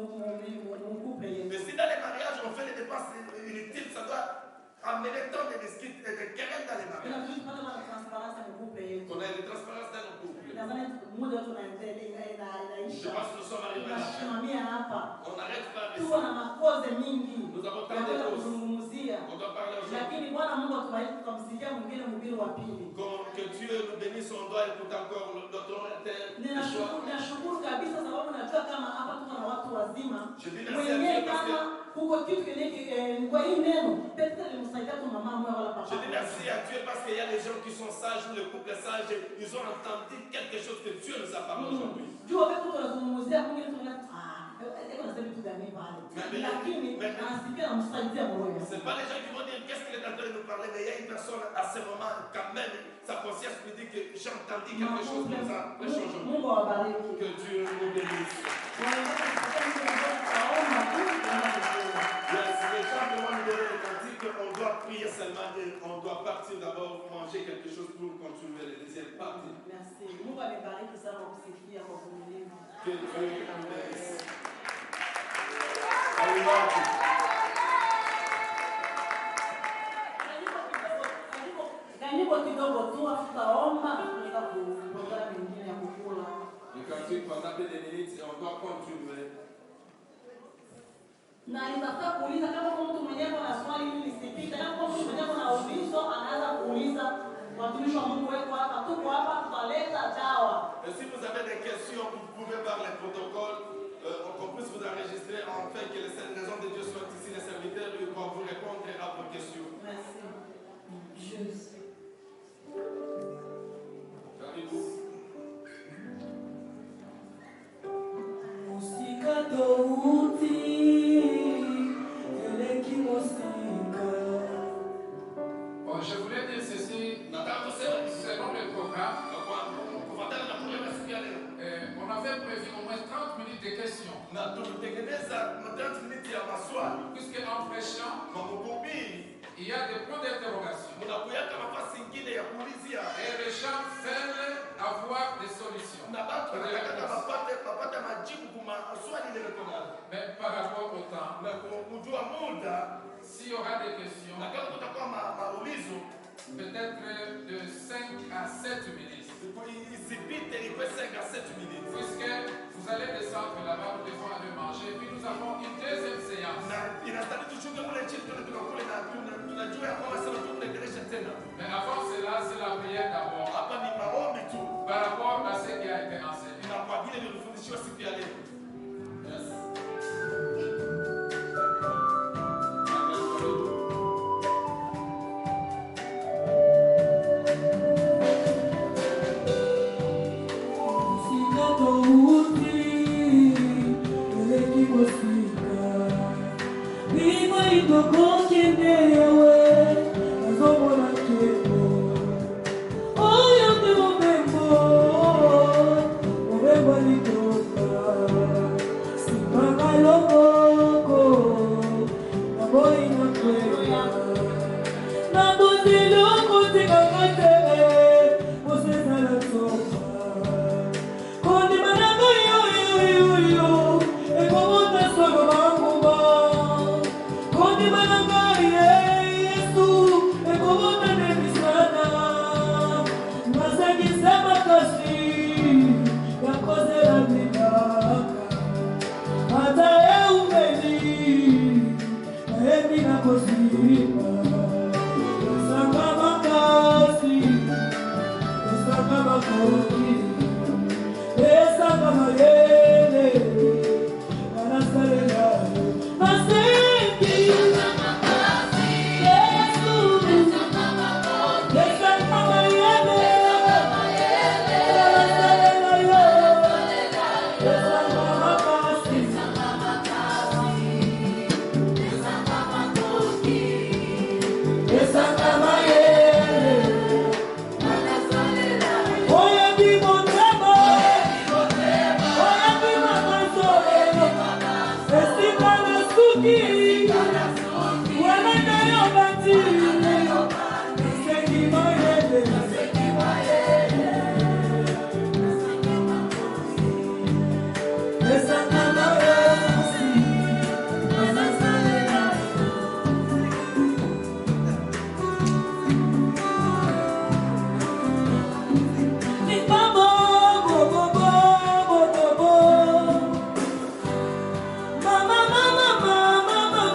couple yetu. Mais si dans les mariages on fait les dépenses inutiles, ça doit amener tant de disputes et de querelles dans les mariages. Qu'on ait de transparence dans nos couples. Je pense que nous sommes arrivés là. On n'arrête pas de ça. Nous avons tant de choses. On doit parler aux gens. Que Dieu nous bénisse, on doit écouter encore notre choix. Je dis merci à Dieu parce que il y a des gens qui sont sages ou le couple est sage, ils ont entendu quelque chose que Dieu nous a parlé aujourd'hui. C'est pas les gens qui vont dire qu'est-ce qu'il est en train de nous parler, mais il y a une personne à ce moment, quand même, sa conscience lui dit que j'ai entendu quelque chose comme ça. Que Dieu nous bénisse. Les gens demandent de donner le cantique, on doit prier seulement et on doit partir d'abord manger quelque chose pour continuer la deuxième partie. Merci. Que Dieu nous bénisse. Le cantique pendant des minutes et on doit continuer. Na nitaka kuuliza kama mtu mwenyewe ana swali ili nisipite, kama mtu mwenyewe ana ulizo anaanza kuuliza watumishi wa Mungu wetu hapa, tuko hapa tutaleta dawa. Et si vous avez des questions, vous pouvez par les protocoles qu'on puisse vous enregistrer afin que les hommes de Dieu soient ici, les serviteurs, et qu'on vous répondre à vos questions. Merci. Je voulais dire ceci, selon le programme, on avait prévu au moins 30 minutes de questions. Puisque en prêchant, il y a des points d'interrogation. Et les gens veulent avoir des solutions. Mais par rapport au temps, s'il y aura des questions, peut-être de 5 à 7 minutes. Puisque vous allez descendre là-bas, nous devons aller manger, puis nous avons une deuxième séance. Mais avant cela, c'est la prière d'abord. Par rapport à ce qui a été enseigné. Hey Mama,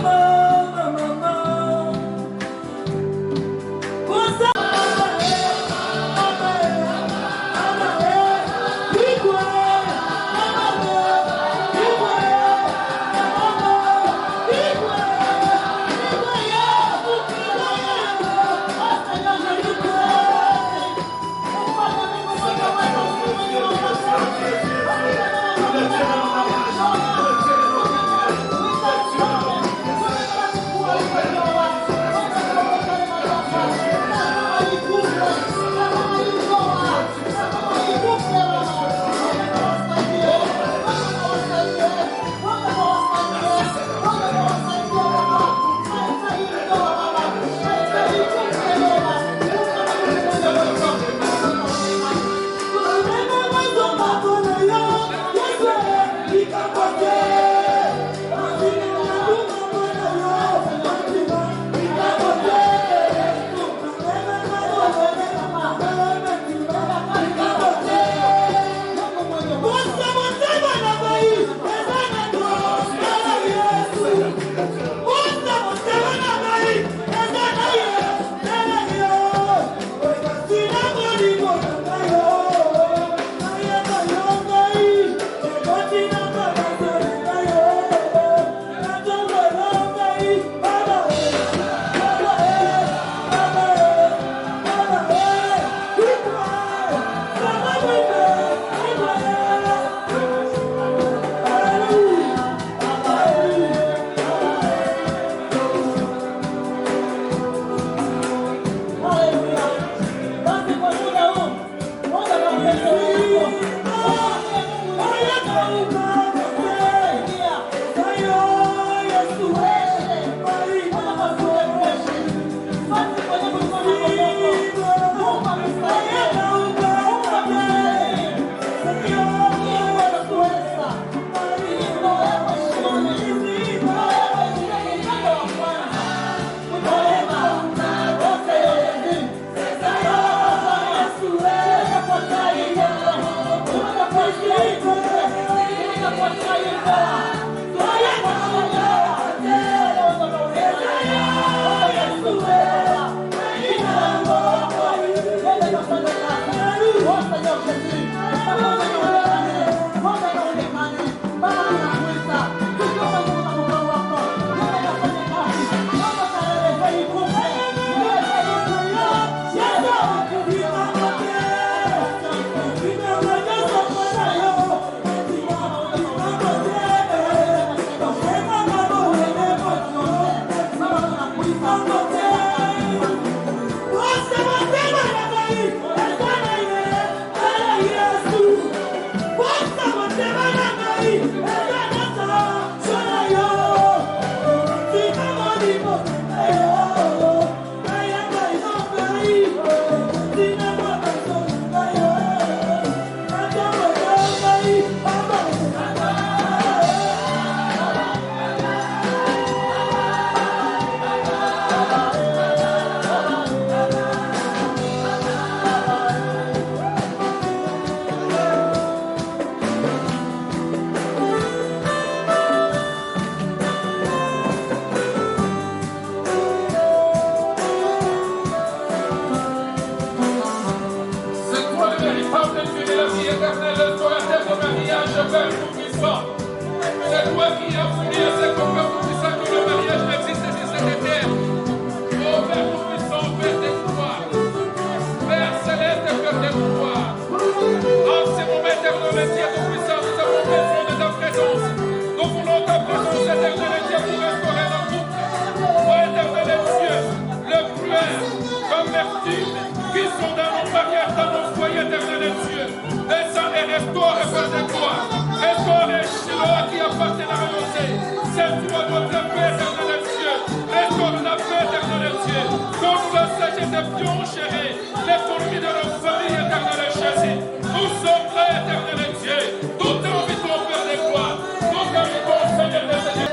fourmis de nos familles, éternel Jésus. Nous sommes prêts, éternel Dieu. Nous t'invitons, Père des gloires. Nous t'invitons, Seigneur des Seigneurs.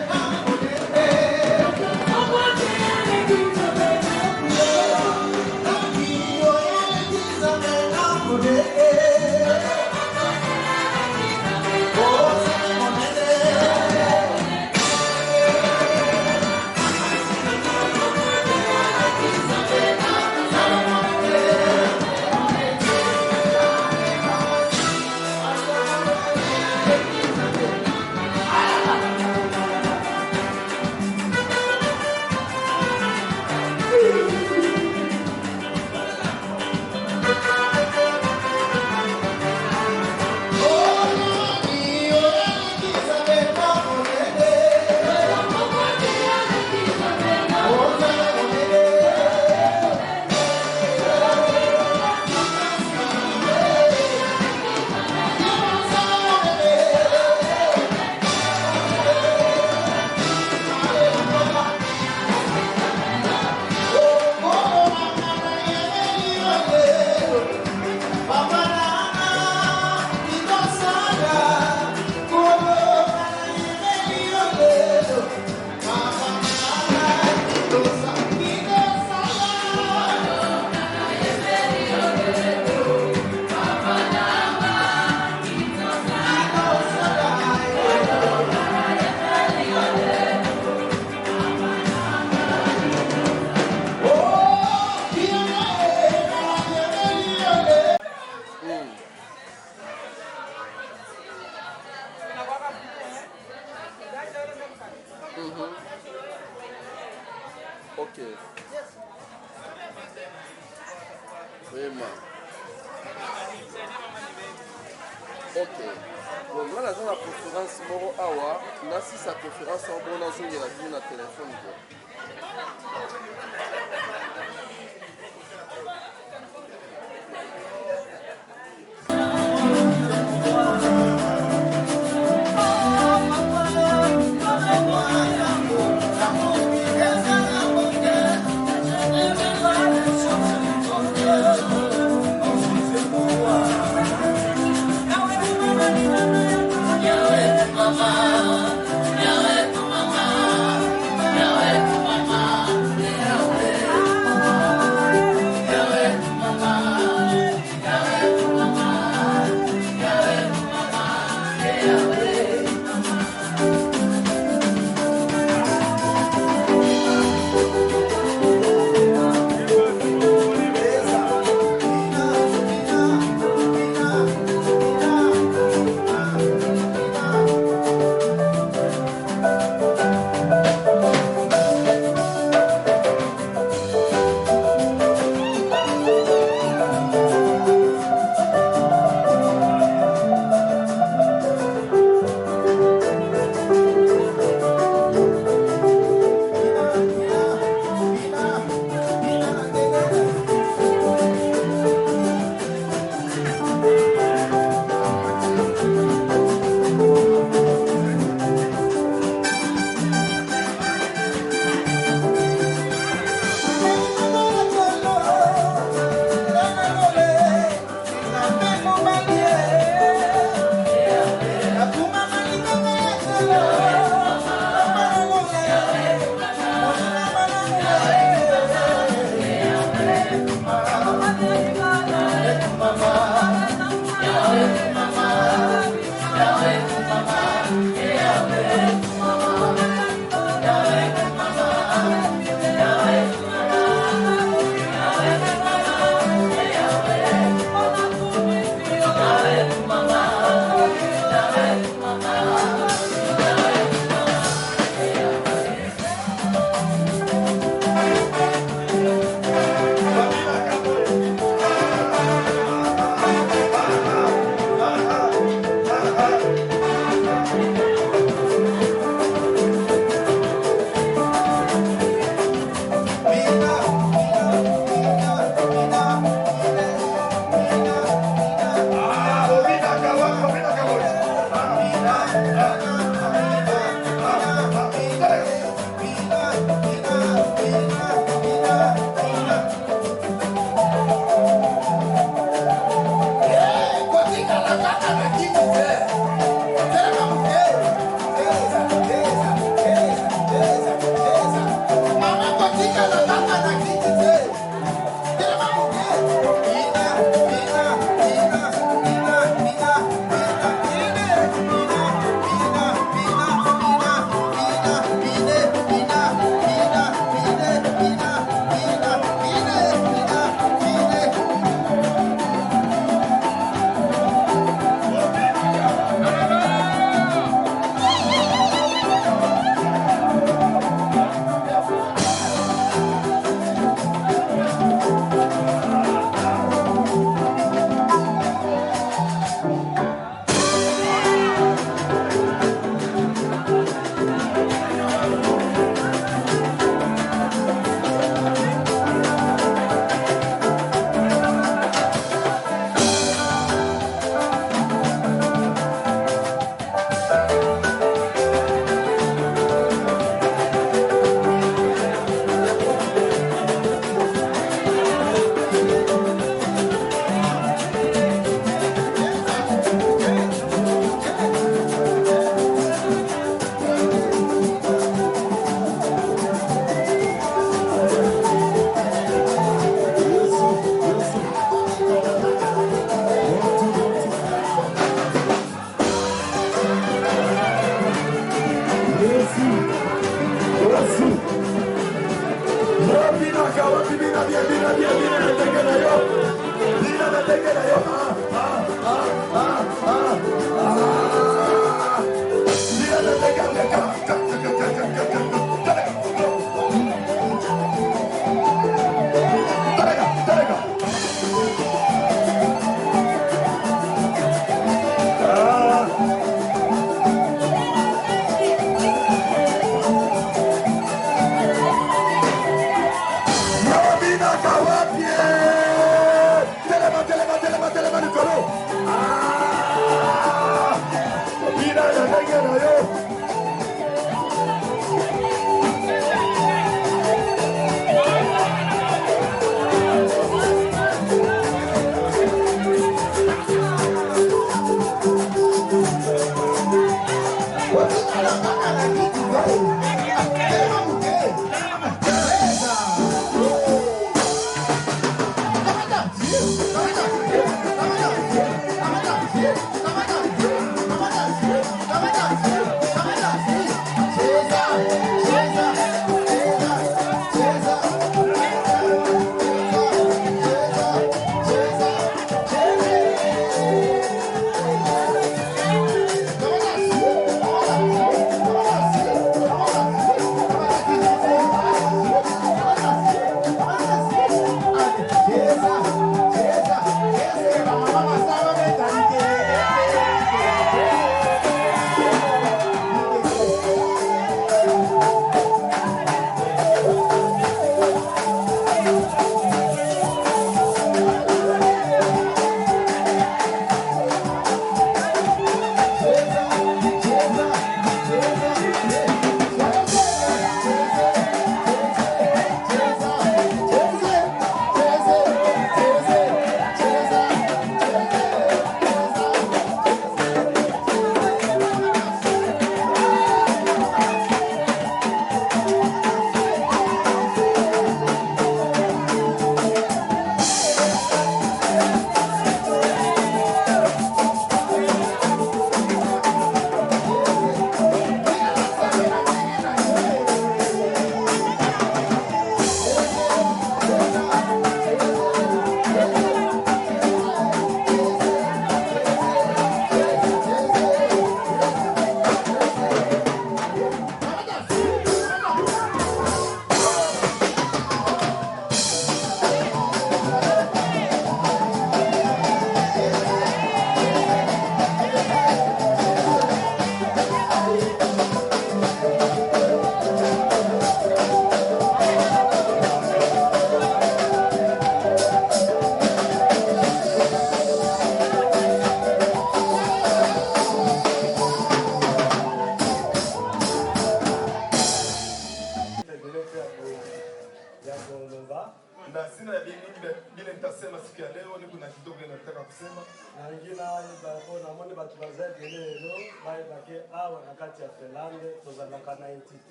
Ok. Vraiment. Ok. Bon, là, dans la conférence, Moro Awa, là, si sa conférence en bon azul, il y a vu dans téléphone. Yahweh, mama,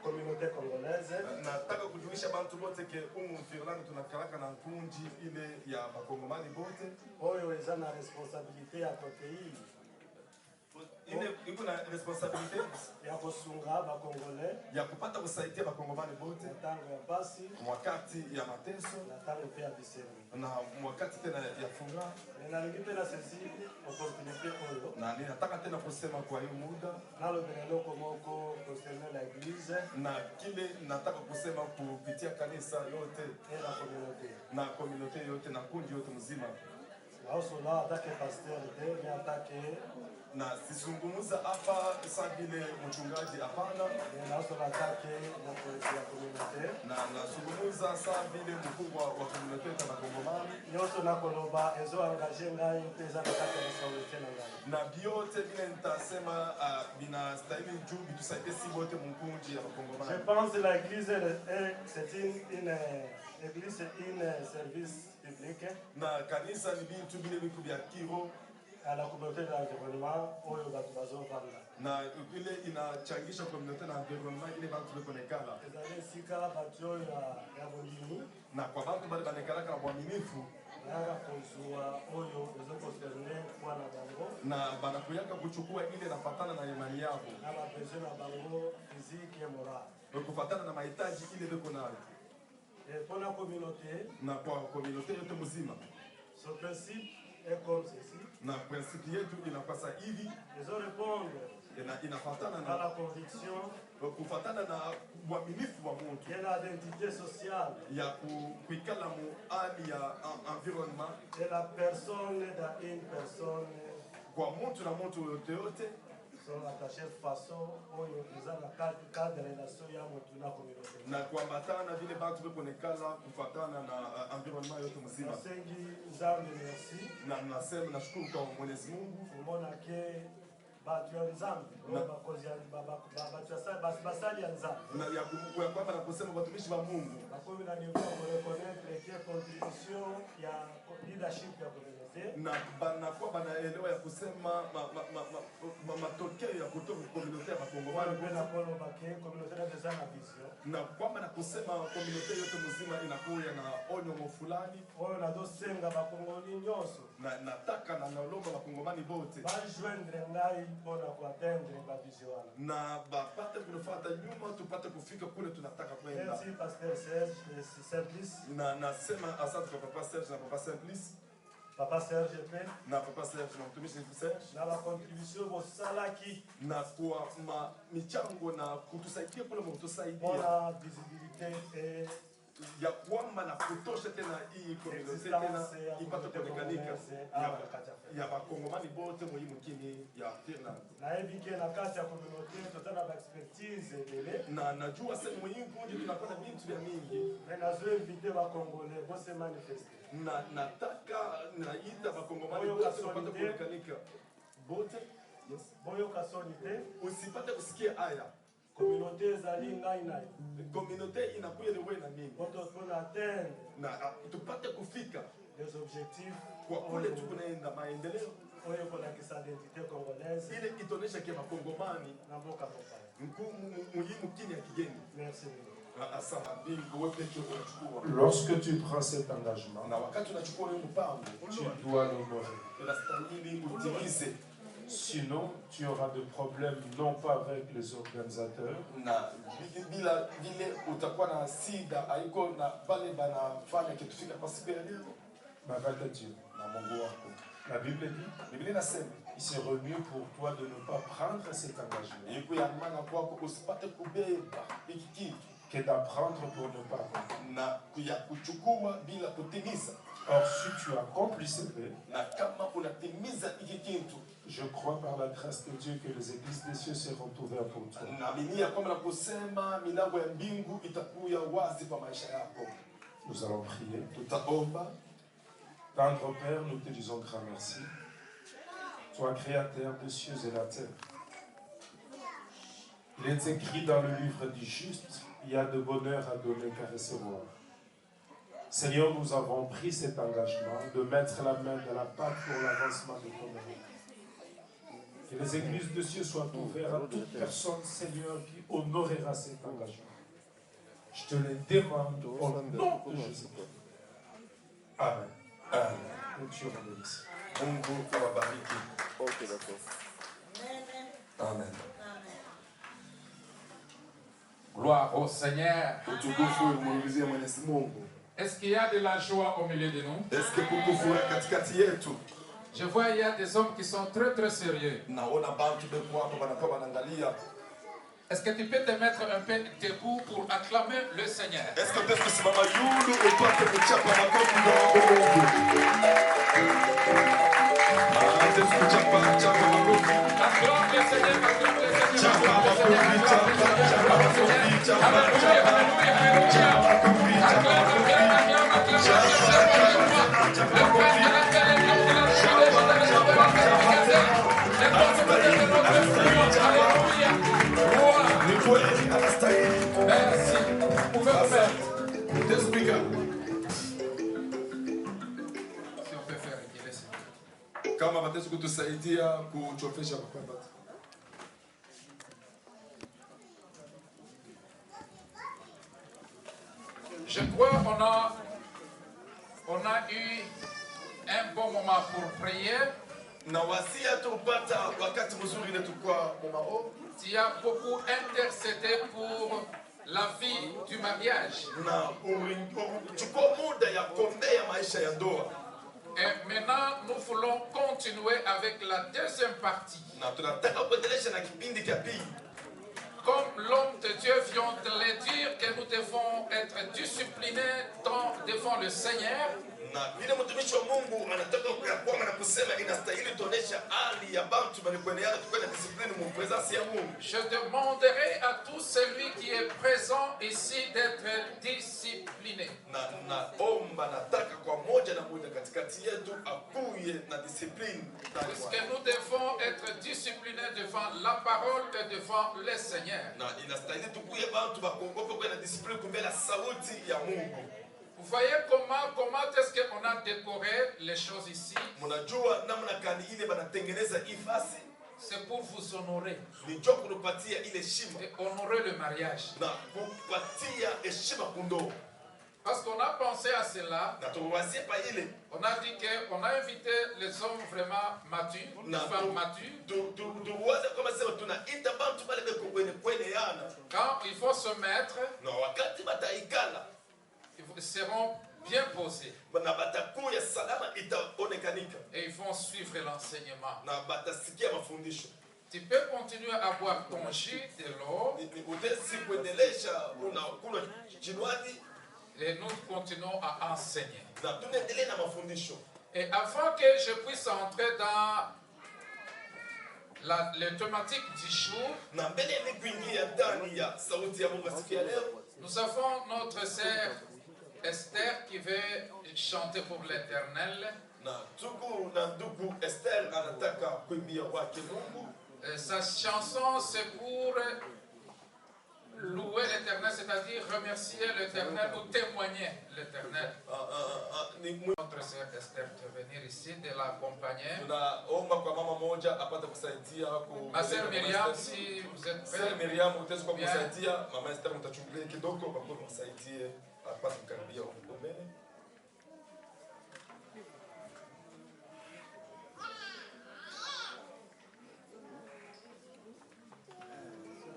communauté congolaise. Nataka kujulisha bantu bote ke umu Finland tunakalaka na nkunji ile ya bakongomani bote. Oyo eza na responsabilité ya kote hii. Ile iko na responsabilité ya kusunga bakongolais, ya kupata kusaidia bakongomani bote tangu ya basi, wakati ya mateso na tangu pia bisemu. Na wakati tena ya furaha. Na ningependa sisi opportunité oyo. Na ninataka tena kusema kwa hiyo muda nalo beneloko moko concernant la église na kile nataka kusema kupitia kanisa yote na communauté yote na kundi yote mzima. Waosola atake pasteur de ni atake na sizungumuza hapa sasa vile mchungaji hapana, na waosola atake na kwa communauté na nazungumuza sasa vile mkubwa wa communauté kama Kongomani yote na koloba ezo engagé ngai pesa na kata ya sauti na ngai na biote vile nitasema binastahili juu bitusaidie si wote mkunji ya Kongomani. Je pense la église c'est une église une service public na kanisa ni bintu bile biku bya kiro à la communauté de l'environnement oyo batu bazovanda na ile inachangisha communauté na environnement ile bantu beko nekala ezali sika batu ya bolimi na kwa bantu bali banekala kwa uaminifu na banakuyaka kuchukua ile nafatana na imani yao kufatana na mahitaji ile beko nayo na kwa communauté yote mzima. Ce principe est comme ceci. Na principe yetu inapasa hivi inafatana na la conviction kufatana na uaminifu wa mtu ya la identité sociale ya kuikala mu hali ya environnement de la personne dans une personne kwa mtu na mtu yote sont attachés de façon oyo ezana cadre relation ya mtu na communauté na kuambatana vile bantu bekonekala kufatana na environnement yote mzima. Sengi nzambe merci na nasema nashukuru kwa Mwenyezi Mungu kumona ke batu ya nzambe bakozi basali ya nzambe na ya kwamba na kusema watumishi wa Mungu bakomi na niveau ya reconnaître que contribution ya leadership ya communauté na banakuwa banaelewa ya kusema matokeo ya kutoka communauté ya Bakongomani na kwamba na kusema communauté yote mzima inakuwa na onyo fulani oyo na dosenga bakongoli nyonso na nataka na naomba Bakongomani bote bajoindre ngai mpona kuatteindre bavision wana na bapate kufuata nyuma tupate kufika kule tunataka kwenda. Merci Pasteur Serge Simplice. Na nasema asante kwa Papa Serge na Papa Simplice. Papa Serge P. Na Papa Serge na mtumishi Serge. Na la contribution bosalaki na kwa michango na kutusaidia kule mtusaidia. Bona visibilité ya kwamba na kutosha tena hii communauté tena ipate kuonekanika ya Bakongomani bote muhimu kini ya Finland. Na evike na kati ya communauté totana ba expertise dele. Na najua sema muhimu kundi tunapata vitu vya mingi. Na nazo invite ba Congolais bose manifester. Na nataka naita Bakongomani bote wapate kuonekanika bote. Yes. Boyo kasonite usipate kusikia haya. Communauté ezali ngai nayo. Communauté inakuya ni wewe na mimi. Poto tuna atteindre na tupate kufika les objectifs kwa kule tunaenda maendeleo oyo kwa kisa identité congolaise ile itonesha kwa Bakongomani na mboka mboka muhimu kini ya kigeni. Merci. Lorsque tu prends cet engagement, tu dois l'honorer. Sinon, tu auras des problèmes non pas avec les organisateurs, mais avec Dieu. La Bible dit, il serait mieux pour toi de ne pas prendre cet engagement que d'apprendre pour ne pas accomplir. Or, si tu accomplis ce fait, je crois par la grâce de Dieu que les églises des cieux seront ouvertes pour toi. Nous allons prier. Tendre Père, nous te disons grand merci. Toi, créateur des cieux et la terre. Il est écrit dans le livre du juste, il y a de bonheur à donner qu'à recevoir. Seigneur, nous avons pris cet engagement de mettre la main dans la pâte pour l'avancement de ton œuvre. Que les églises de cieux soient ouvertes à toute personne, Seigneur, qui honorera cet engagement. Je te le demande au nom de Jésus. Amen. Amen. Que Dieu bénisse. Ok, d'accord. Amen. Gloire au Seigneur. Est-ce qu'il y a de la joie au milieu de nous? Je vois il y a des hommes qui sont très très sérieux. Est-ce que tu peux te mettre un peu debout pour acclamer le Seigneur? Est-ce que tu peux se mettre acclame le Seigneur, acclame le Seigneur. Alléluia, alléluia, merci. Vous pouvez vous mettre. Si on peut faire reculer ça. Kama wataweza kutusaidia kuchofesha makwamba. Je crois qu'on a eu un bon moment pour prier. Tu as beaucoup intercédé pour la vie du mariage. Et maintenant, nous voulons continuer avec la deuxième partie. Comme l'homme de Dieu vient de le dire, que nous devons être disciplinés devant le Seigneur. Je demanderai à tout celui qui est présent ici d'être discipliné. Puisque nous devons être disciplinés devant la parole et devant le Seigneur. Vous voyez comment est-ce qu'on a décoré les choses ici? C'est pour vous honorer. Et honorer le mariage. Parce qu'on a pensé à cela. On a dit qu'on a invité les hommes vraiment matures, les femmes matures. Quand il faut se mettre, ils seront bien posés. Et ils vont suivre l'enseignement. Tu peux continuer à boire ton jus de l'eau. Et nous continuons à enseigner. Et avant que je puisse entrer dans les thématiques du jour, nous avons notre sœur Esther qui veut chanter pour l'Éternel. Sa chanson c'est pour louer l'Éternel, c'est-à-dire remercier l'Éternel ou témoigner l'Éternel. Notre sœur Esther peut venir ici de l'accompagner. Ma sœur Myriam, si vous êtes prête.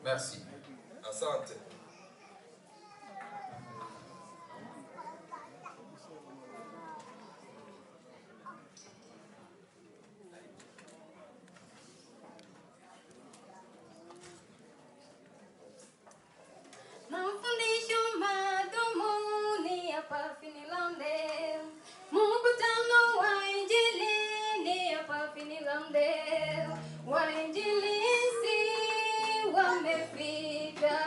Merci. Asante. Mafundisho madhumuni hapa Finlande, mkutano wa Injili ni hapa Finlande, wainjilisti wamefika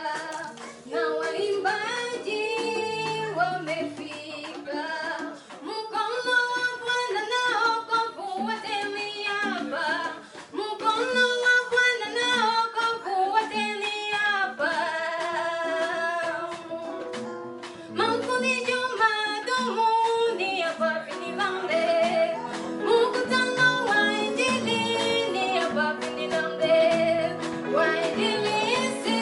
na waimbaji wamefika, mkono wa Bwana na wokovu wateni hapa, mkono wa Bwana na wokovu wateni hapa. Mafundisho madhumuni hapa Finlande, mkutano wa Injili ni hapa Finlande, wainjilisti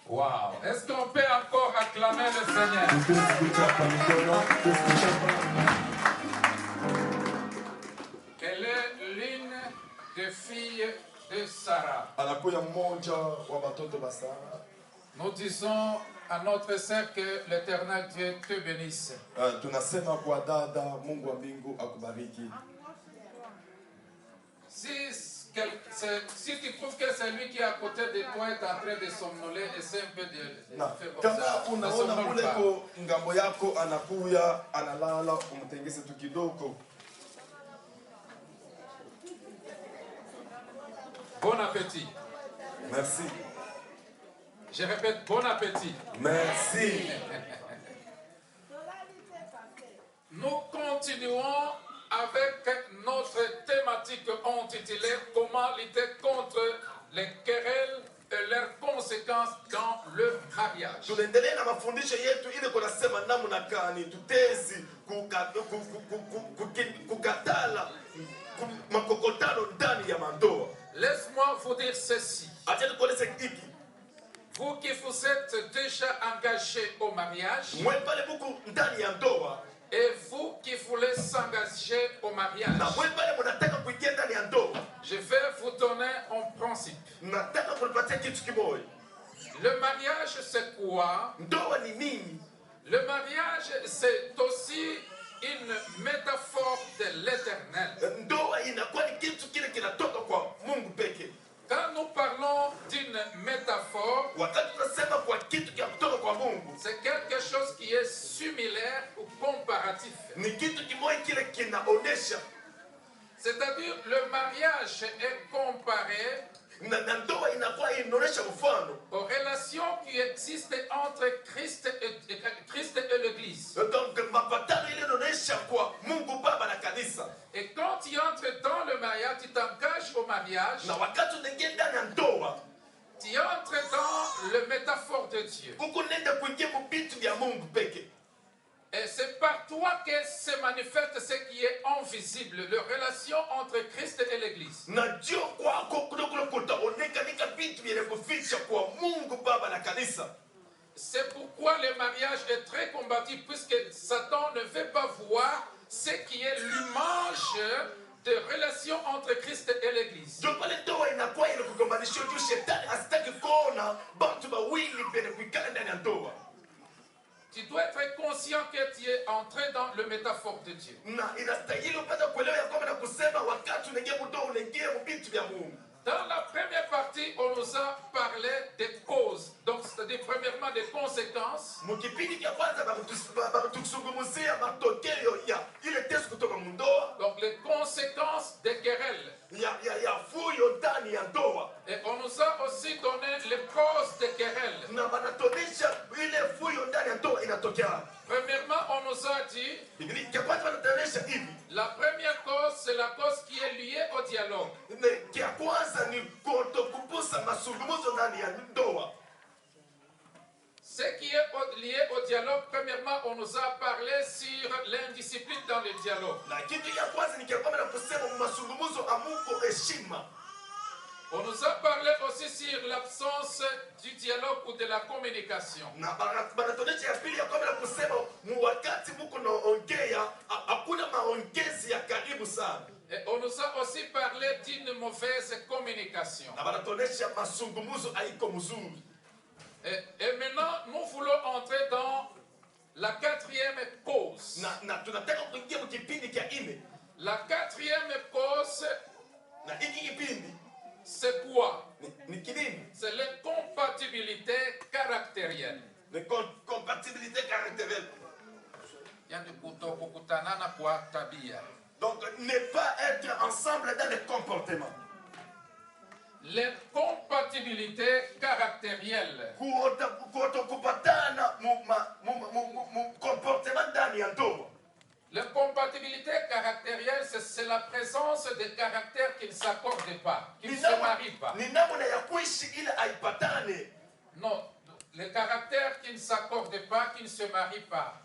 Wow. Est-ce qu'on peut encore acclamer le Seigneur? Elle est l'une des filles de Sarah. Nous disons à notre sœur que l'Éternel Dieu te bénisse. Si tu trouves que celui qui est à côté de toi est en train de somnoler, essaie un peu de faire comme ça. Ne somnole pas. Bon appétit. Merci. Je répète, bon appétit. Merci. Nous continuons avec notre thématique intitulée Comment lutter contre les querelles et leurs conséquences dans le mariage. Tunaendelea na mafundisho yetu ili kunasema namna gani tutezi kukatala makokotano ndani ya mandoa. Laisse-moi vous dire ceci. Acha nikueleze hiki. Vous qui vous êtes déjà engagés au mariage, mwepale buku ndani ya ndoa, et vous qui voulez s'engager au mariage, na mwepale mnataka kuingia ndani ya ndoa, je vais vous donner un principe. Nataka kunipatia kitu kimoja. Le mariage c'est quoi? Ndoa ni nini? Le mariage c'est aussi une métaphore de l'Éternel. Ndoa inakuwa ni kitu kile kinatoka kwa Mungu pekee. Quand nous parlons d'une métaphore, c'est quelque chose qui est similaire ou comparatif. C'est-à-dire le mariage est comparé aux relations qui existent entre Christ et l'Église. Et quand tu entres dans le mariage, tu t'engages au mariage, tu entres dans le métaphore de Dieu. Et c'est par toi que se manifeste ce qui est invisible, la relation entre Christ et l'Église. C'est pourquoi le mariage est très combatif, puisque Satan ne veut pas voir ce qui est l'image de relation entre Christ et l'Église. Tu dois être conscient que tu es entré dans le métaphore de Dieu. Dans la première partie, on nous a parlé des causes. Donc, c'est-à-dire, premièrement, des conséquences. Donc, les conséquences des querelles. Et on nous a aussi donné les causes des querelles. Premièrement, on nous a dit, la première cause, c'est la cause qui est liée au dialogue. Ce qui est lié au dialogue, premièrement, on nous a parlé sur l'indiscipline dans le dialogue. On nous a parlé aussi sur l'absence du dialogue ou de la communication. Et on nous a aussi parlé d'une mauvaise communication. Et maintenant, nous voulons entrer dans la quatrième cause. La quatrième cause, c'est quoi? C'est l'incompatibilité caractérielle. L'incompatibilité caractérielle. Donc, ne pas être ensemble dans les comportements. L'incompatibilité caractérielle. L'incompatibilité caractérielle, c'est la présence de caractères qui ne s'accordent pas, qui ne se marient pas. Non, les caractères qui ne s'accordent pas, qui ne se marient pas.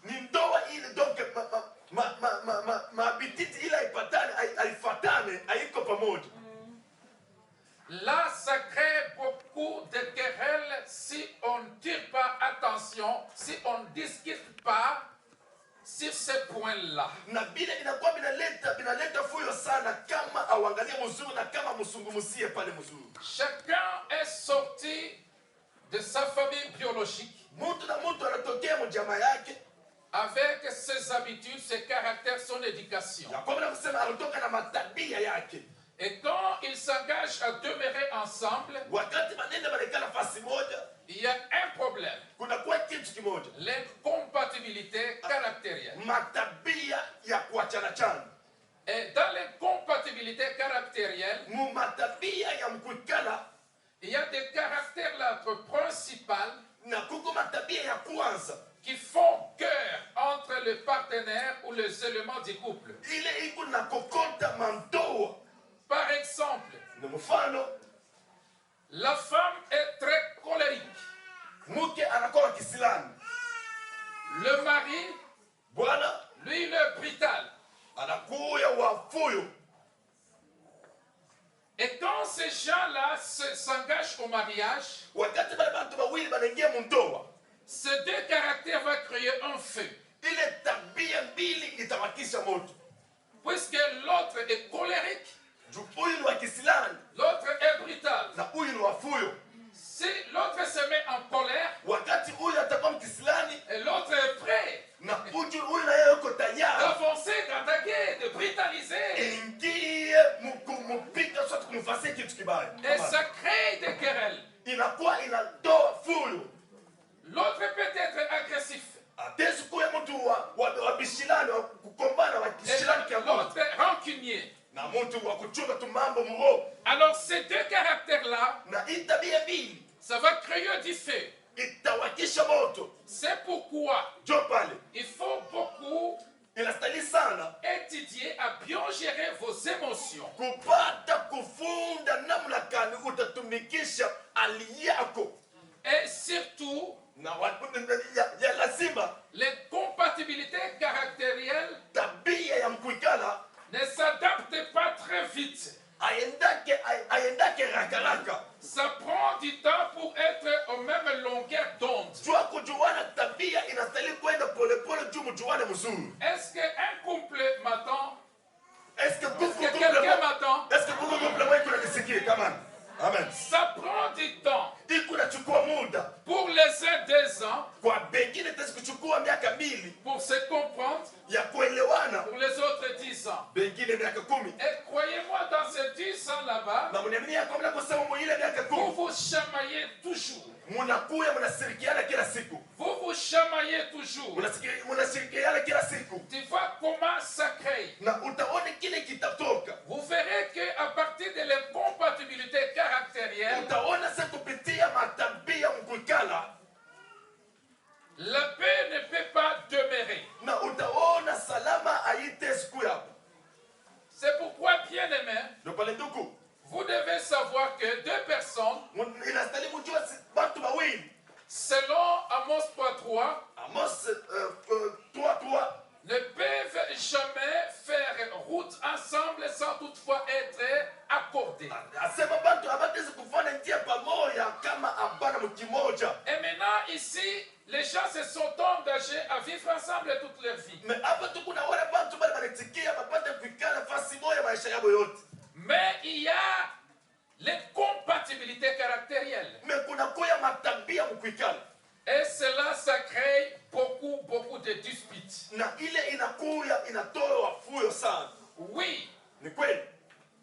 Là, ça crée beaucoup de querelles si on ne tire pas attention, si on ne discute pas sur ces points-là. Chacun est sorti de sa famille biologique avec ses habitudes, ses caractères, son éducation. Et quand ils s'engagent à demeurer ensemble, il y a un problème. L'incompatibilité caractérielle. Et dans l'incompatibilité caractérielle, il y a des caractères là principaux qui font cœur entre les partenaires ou les éléments du couple. Par exemple, la femme est très colérique. Le mari, lui, il est brutal. Et quand ces gens-là s'engagent au mariage, ces deux caractères vont créer un feu. Puisque l'autre est colérique, l'autre est brutal. Si l'autre se met en colère, et l'autre est prêt d'avancer, d'attaquer, de brutaliser. Et ça crée des querelles. L'autre peut être agressif. Et l'autre est rancunier. Alors ces deux caractères-là, ça va créer du feu. C'est pourquoi il faut beaucoup étudier à bien gérer vos émotions. Et surtout, les compatibilités caractérielles ne s'adaptent pas très vite. Ça prend du temps pour être aux mêmes longueurs d'onde. Est-ce qu'un couple m'attend? Est-ce que quelqu'un m'attend? Ça prend du temps. Pour les uns 2 ans. Kwa bengine itaweza kuchukua miaka 2. Pour se comprendre. Ya kuelewana. Pour les autres 10 ans. Bengine miaka 10. Et croyez-moi, dans ces 10 ans là-bas, na mniamini kwamba kusema mwile miaka 10. Vous vous chamaillez toujours. Mnakuya mnashirikiana kila siku. Vous vous chamaillez toujours. Mnashirikiana kila siku. Tu vois comment ça crée. Na utaona kile kitatoka. Vous verrez que à partir de l'incompatibilité caractérielle, utaona sasa kupitia matabia mkukala, la paix ne peut pas demeurer. Na utaona salama haite siku hapo. C'est pourquoi, bien-aimé, vous devez savoir que 2 personnes, selon Amos 3.3, ne peuvent jamais faire route ensemble sans toutefois être accordés. Et maintenant, ici, les gens se sont engagés à vivre ensemble toute leur vie. Mais il y a l'incompatibilité caractérielle. Et cela, ça crée beaucoup de disputes. Oui.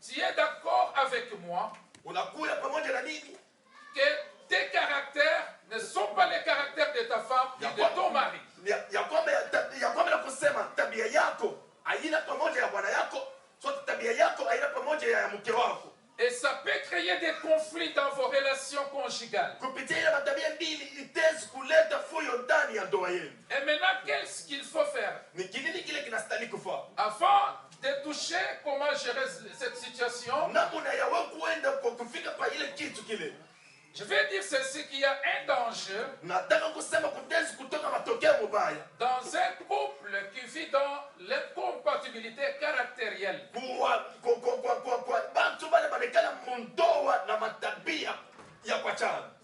Tu es d'accord avec moi que tes caractères ne sont pas les caractères de ta femme et de ton mari. Et ça peut créer des conflits dans vos relations conjugales. Et maintenant, qu'est-ce qu'il faut faire? Avant de toucher comment gérer cette situation, je vais dire ceci, qu'il y a un danger dans un couple qui vit dans l'incompatibilité caractérielle.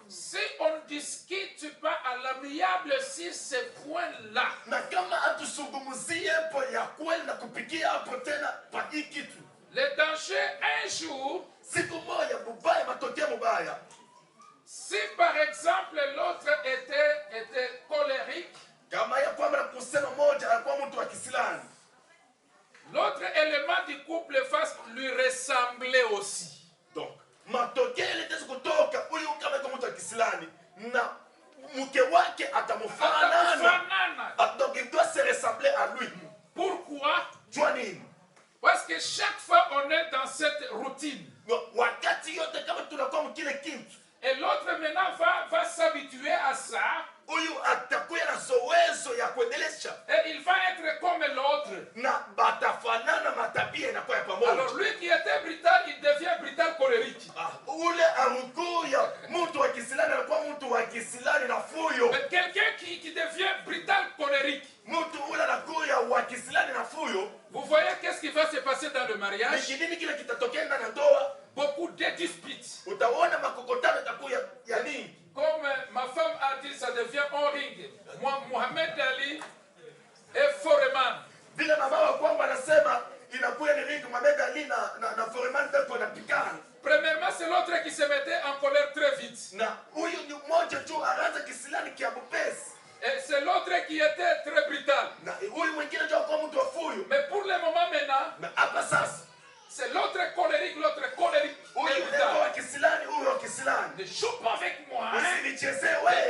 Si on ne discute pas à l'amiable sur ces points-là, le danger un jour, si par exemple l'autre était colérique, l'autre élément du couple va lui ressembler aussi. Donc, donc il doit se ressembler à lui. Pourquoi? Parce que chaque fois on est dans cette routine. Et l'autre maintenant va s'habituer à ça. Et il va être comme l'autre. Alors lui qui était brutal, il devient brutal colérique. Mais quelqu'un qui devient brutal colérique, vous voyez qu'est-ce qui va se passer dans le mariage? Beaucoup de disputes. Comme ma femme a dit, ça devient un ring. Moi, Mohamed Ali et Foreman. Premièrement, c'est l'autre qui se mettait en colère très vite. Et c'est l'autre qui était très brutal. Mais pour le moment maintenant, c'est l'autre colérique, l'autre colérique. Ne joue pas avec moi. Hein?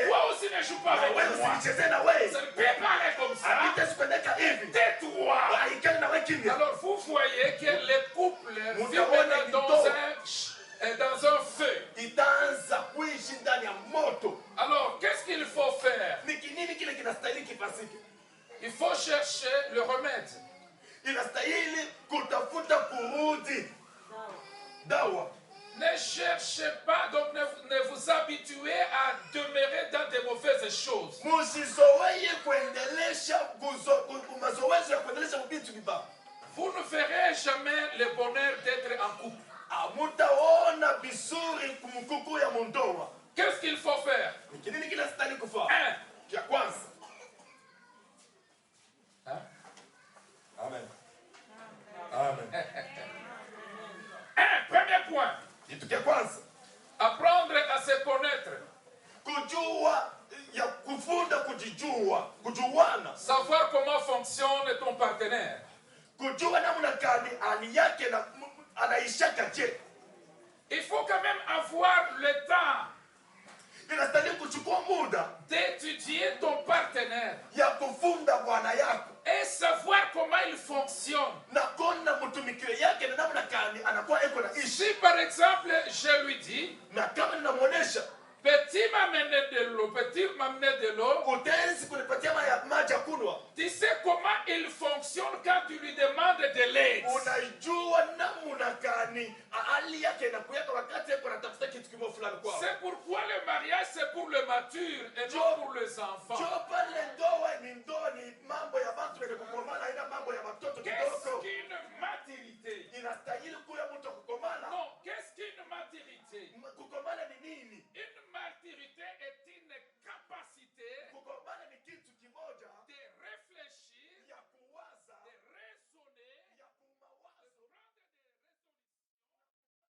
Toi aussi ne joue pas avec moi. Ça ne peut pas aller comme ça. Tais-toi. Alors vous voyez que les couples vivent dans un feu. Alors qu'est-ce qu'il faut faire? Il faut chercher le remède. Ne cherchez pas, donc ne vous habituez à demeurer dans de mauvaises choses. Vous ne verrez jamais le bonheur d'être en couple. Qu'est-ce qu'il faut faire? Amen. Amen. Premier point. Apprendre à se connaître. savoir comment fonctionne ton partenaire. Il faut quand même avoir le temps d'étudier ton partenaire et savoir comment il fonctionne. Si par exemple je lui dis, petit m'amener de l'eau, tu sais comment il fonctionne quand tu lui demandes de l'aide. C'est pourquoi le mariage c'est pour le mature et non pour les enfants.